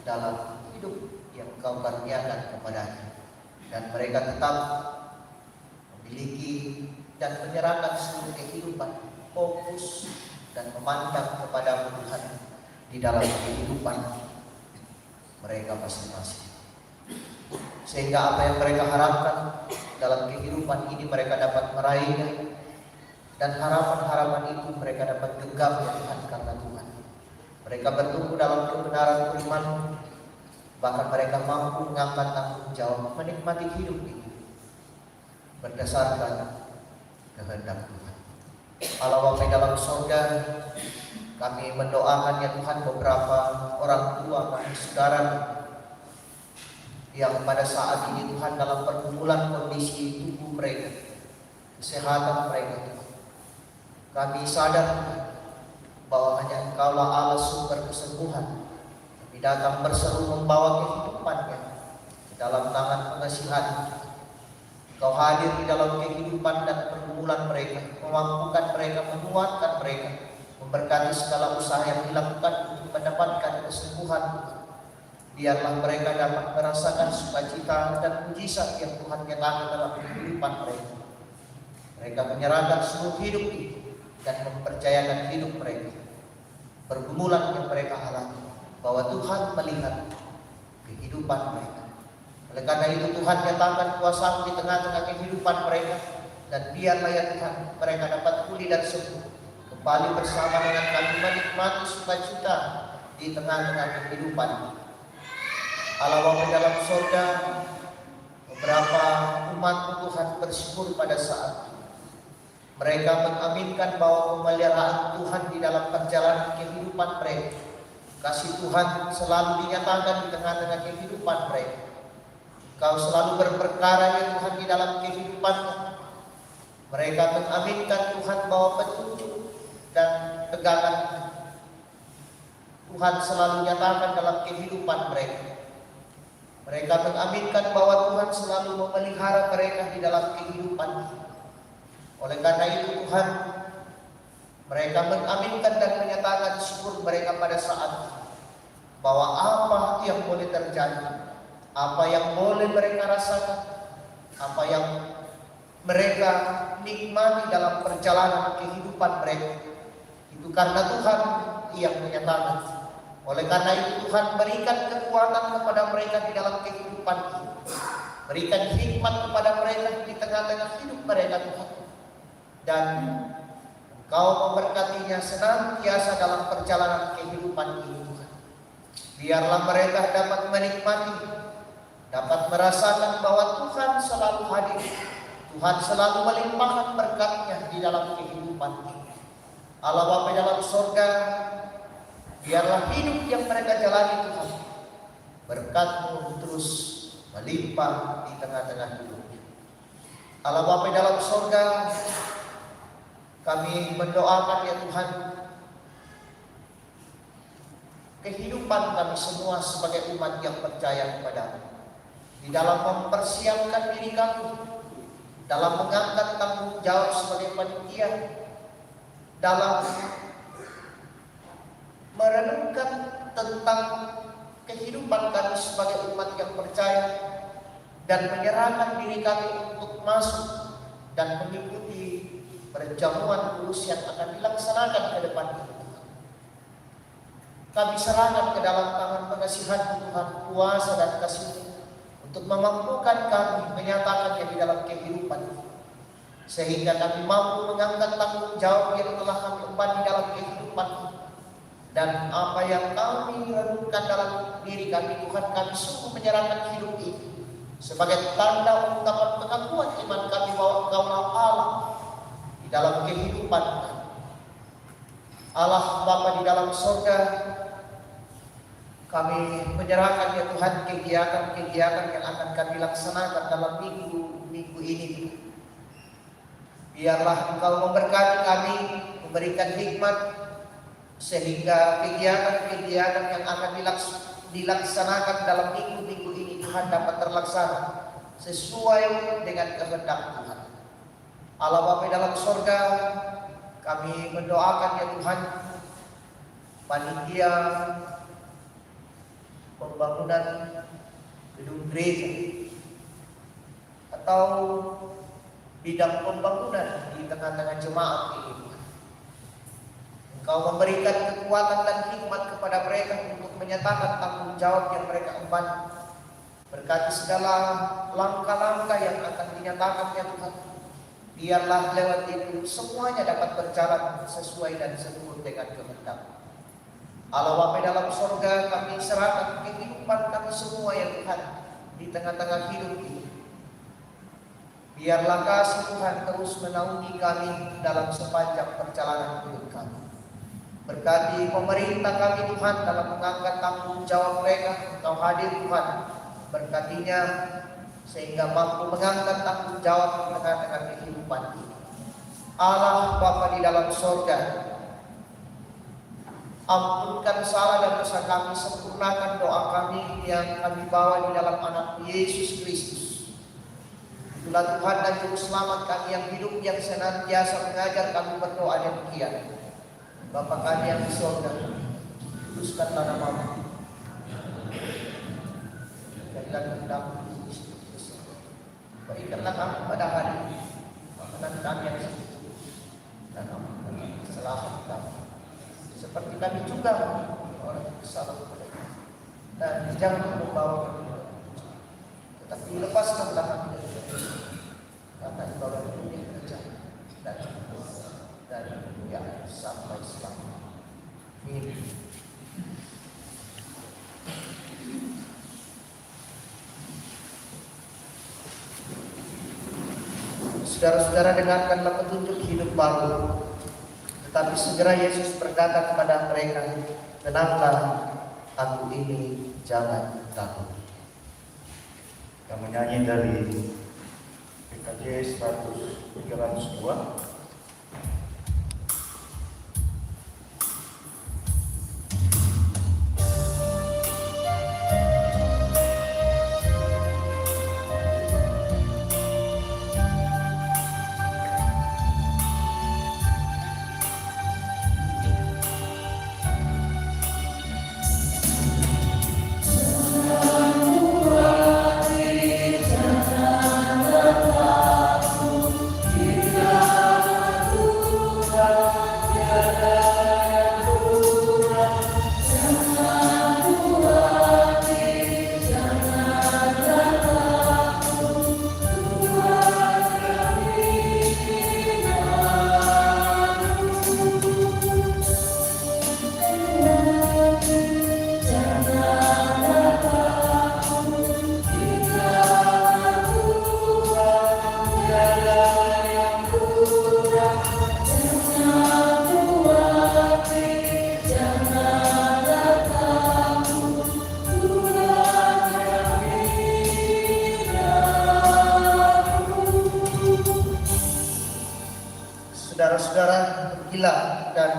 dalam hidup yang Kau karuniakan kepadanya, dan mereka tetap memiliki dan menyerahkan seluruh kehidupan, fokus dan memandang kepada Tuhan di dalam kehidupan mereka masing-masing, sehingga apa yang mereka harapkan dalam kehidupan ini mereka dapat meraihnya, dan harapan-harapan itu mereka dapat genggam ya Tuhan, karena Tuhan mereka bertumbuh dalam kebenaran firman, bahkan mereka mampu mengangkat tanggung jawab menikmati hidup ini berdasarkan kehendak Tuhan. Allah Bapa dalam surga, kami mendoakan ya Tuhan beberapa orang tua kami saudara yang pada saat ini Tuhan dalam pergumulan kondisi tubuh mereka, kesehatan mereka Tuhan. Kami sadar Tuhan bahwa hanya Engkaulah Allah sumber kesembuhan. Kami datang berseru membawa kehidupannya ke dalam tangan pengasihan. Engkau hadir di dalam kehidupan dan pergumulan mereka, memampukan mereka, menguatkan mereka, memberkati segala usaha yang dilakukan untuk mendapatkan kesembuhan. Biarlah mereka dapat merasakan sukacita dan mujizat yang Tuhan nyatakan dalam kehidupan mereka. Mereka menyerahkan seluruh hidup ini dan mempercayakan hidup mereka, pergumulan yang mereka alami, bahwa Tuhan melihat kehidupan mereka. Oleh karena itu Tuhan nyatakan kuasa di tengah-tengah kehidupan mereka, dan biarlah ya Tuhan mereka dapat pulih dan sembuh kembali bersama dengan kami menikmati sukacita di tengah-tengah kehidupan ini. Allah Bapa dalam surga, beberapa umat Tuhan bersyukur pada saat ini. Mereka mengaminkan bahwa pemeliharaan Tuhan di dalam perjalanan kehidupan mereka, kasih Tuhan selalu dinyatakan di tengah-tengah kehidupan mereka. Kau selalu berperkara ya Tuhan di dalam kehidupannya. Mereka mengaminkan Tuhan bahwa petunjuk dan pegangan Tuhan selalu nyatakan dalam kehidupan mereka. Mereka mengaminkan bahwa Tuhan selalu memelihara mereka di dalam kehidupan ini. Oleh karena itu Tuhan, mereka mengaminkan dan menyatakan syukur mereka pada saat ini, bahwa apa yang boleh terjadi, apa yang boleh mereka rasakan, apa yang mereka nikmati dalam perjalanan kehidupan mereka, itu karena Tuhan yang menyatakan. Oleh karena itu Tuhan berikan kekuatan kepada mereka di dalam kehidupan ini, berikan hikmat kepada mereka di tengah-tengah hidup mereka Tuhan, dan Engkau memberkatinya senantiasa dalam perjalanan kehidupan ini Tuhan. Biarlah mereka dapat menikmati, dapat merasakan bahwa Tuhan selalu hadir, Tuhan selalu melimpahkan berkat-Nya di dalam kehidupan ini. Allah Bapa dalam surga, biarlah hidup yang mereka jalani Tuhan, berkat-Mu terus melimpah di tengah-tengah hidupnya. Allah Bapa dalam surga, Kami mendoakan ya Tuhan, kehidupan kami semua sebagai umat yang percaya kepada-Mu, di dalam mempersiapkan diri kami, dalam mengangkat tanggung jawab sebagai panitia, dalam merenungkan tentang kehidupan kami sebagai umat yang percaya, dan menyerahkan diri kami untuk masuk dan mengikuti perjamuan kudus yang akan dilaksanakan ke depan itu. Kami serahkan ke dalam tangan pengasihan Tuhan, kuasa dan kasih untuk memampukan kami menyatakannya di dalam kehidupan, sehingga kami mampu mengangkat tanggung jawab yang telah kami emban di dalam kehidupan, dan apa yang kami renungkan dalam diri kami, Tuhan, kami sungguh menyerahkan hidup ini sebagai tanda ungkapan pengakuan iman kami bahwa Engkaulah Allah di dalam kehidupan kami. Allah Bapa di dalam surga, kami menyerahkan ya Tuhan kegiatan-kegiatan yang akan kami laksanakan dalam minggu ini. Biarlah Engkau memberkati kami, memberikan hikmat, sehingga kegiatan-kegiatan yang akan dilaksanakan dalam minggu-minggu ini Tuhan dapat terlaksana sesuai dengan kehendak Tuhan. Allah Bapa dalam surga, kami mendoakan ya Tuhan, panitia pembangunan gedung gereja atau bidang pembangunan di tengah-tengah jemaat ini. Engkau memberikan kekuatan dan hikmat kepada mereka untuk menyatakan tanggung jawab yang mereka emban. Berkati segala langkah-langkah yang akan dinyatakan ya Tuhan. Biarlah lewat itu semuanya dapat berjalan sesuai dan seturut dengan kehendak. Allah Bapa dalam surga, kami serahkan kehidupan kami semua ya Tuhan di tengah-tengah hidup ini. Biarlah kasih Tuhan terus menaungi kami dalam sepanjang perjalanan hidup kami. Berkati pemerintah kami Tuhan dalam mengangkat tanggung jawab mereka. Engkau hadir Tuhan, berkatinya sehingga mampu mengangkat tanggung jawab di tengah-tengah kehidupan ini. Allah Bapa di dalam surga, ampunkan salah dan dosa kami, sempurnakan doa kami yang kami bawa di dalam anak Yesus Kristus. Itulah Tuhan dan Juru Selamat kami yang hidup, yang senantiasa mengajar kami berdoa demikian. Bapa kami yang di surga, kuduskanlah nama-Mu. Jadilah kehendak-Mu berikanlah kami pada hari makanan kami yang secukupnya, dan ampuni kesalahan kami seperti kami juga orang yang bersalah kepada kami, dan jangan membawa kami kepada penjara, tetapi lepaskanlah kami dari dosa, karena Engkau yang punya kerajaan dan dunia sampai selamanya. Amin. Saudara-saudara, dengarkanlah petunjuk hidup baru. Tetapi segera Yesus berkata kepada mereka, tenanglah, aku ini, jangan takut. Kita menyanyi dari PKJ 302. Jangan takut, tidak saudara-saudara, gila dan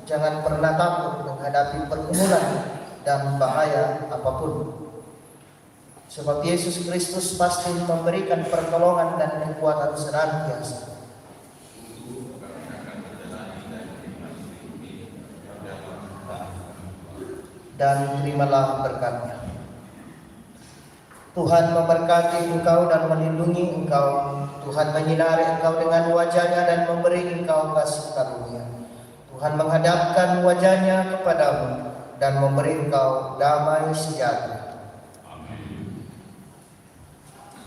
jangan pernah takut menghadapi pergumulan dan bahaya apapun. Sebab Yesus Kristus pasti memberikan pertolongan dan kekuatan senantiasa. Dan terimalah berkatnya. Tuhan memberkati engkau dan melindungi engkau. Tuhan menyinari engkau dengan wajah-Nya dan memberi engkau kasih karunia. Tuhan menghadapkan wajah-Nya kepadamu dan memberi engkau damai sejahtera.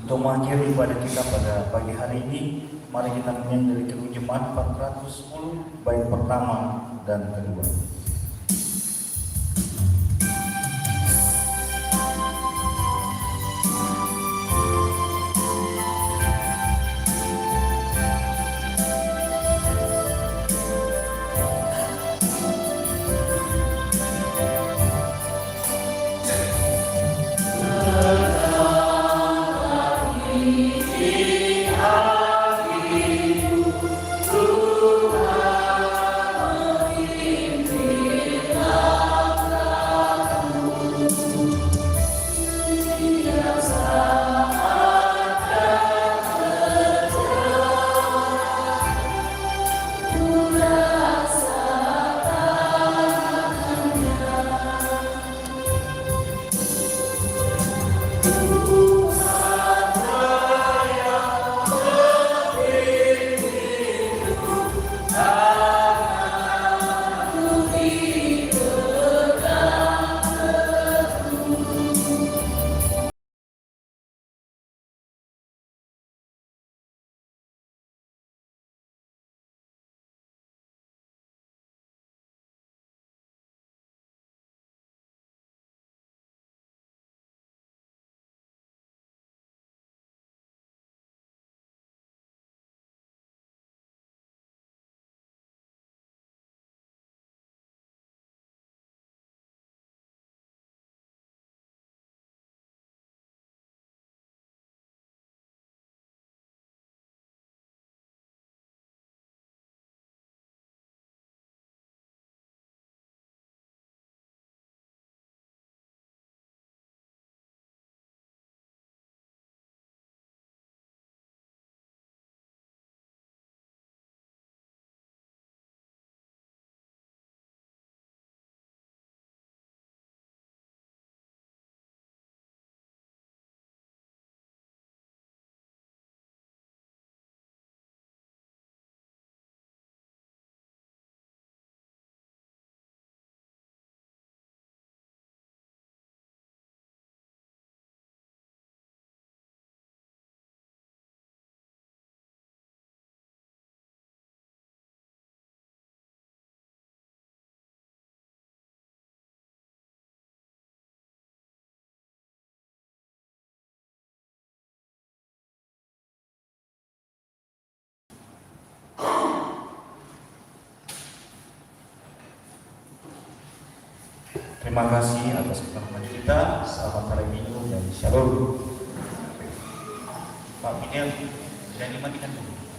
Untuk mengakhiri ibadah kita pada pagi hari ini, mari kita menyanyi dari Kedua Jemaat 410 bait pertama dan kedua. Terima kasih atas kebersamaan kita. Selamat hari Minggu dan Shalom. Pak Miguel, dan dimandikan dulu.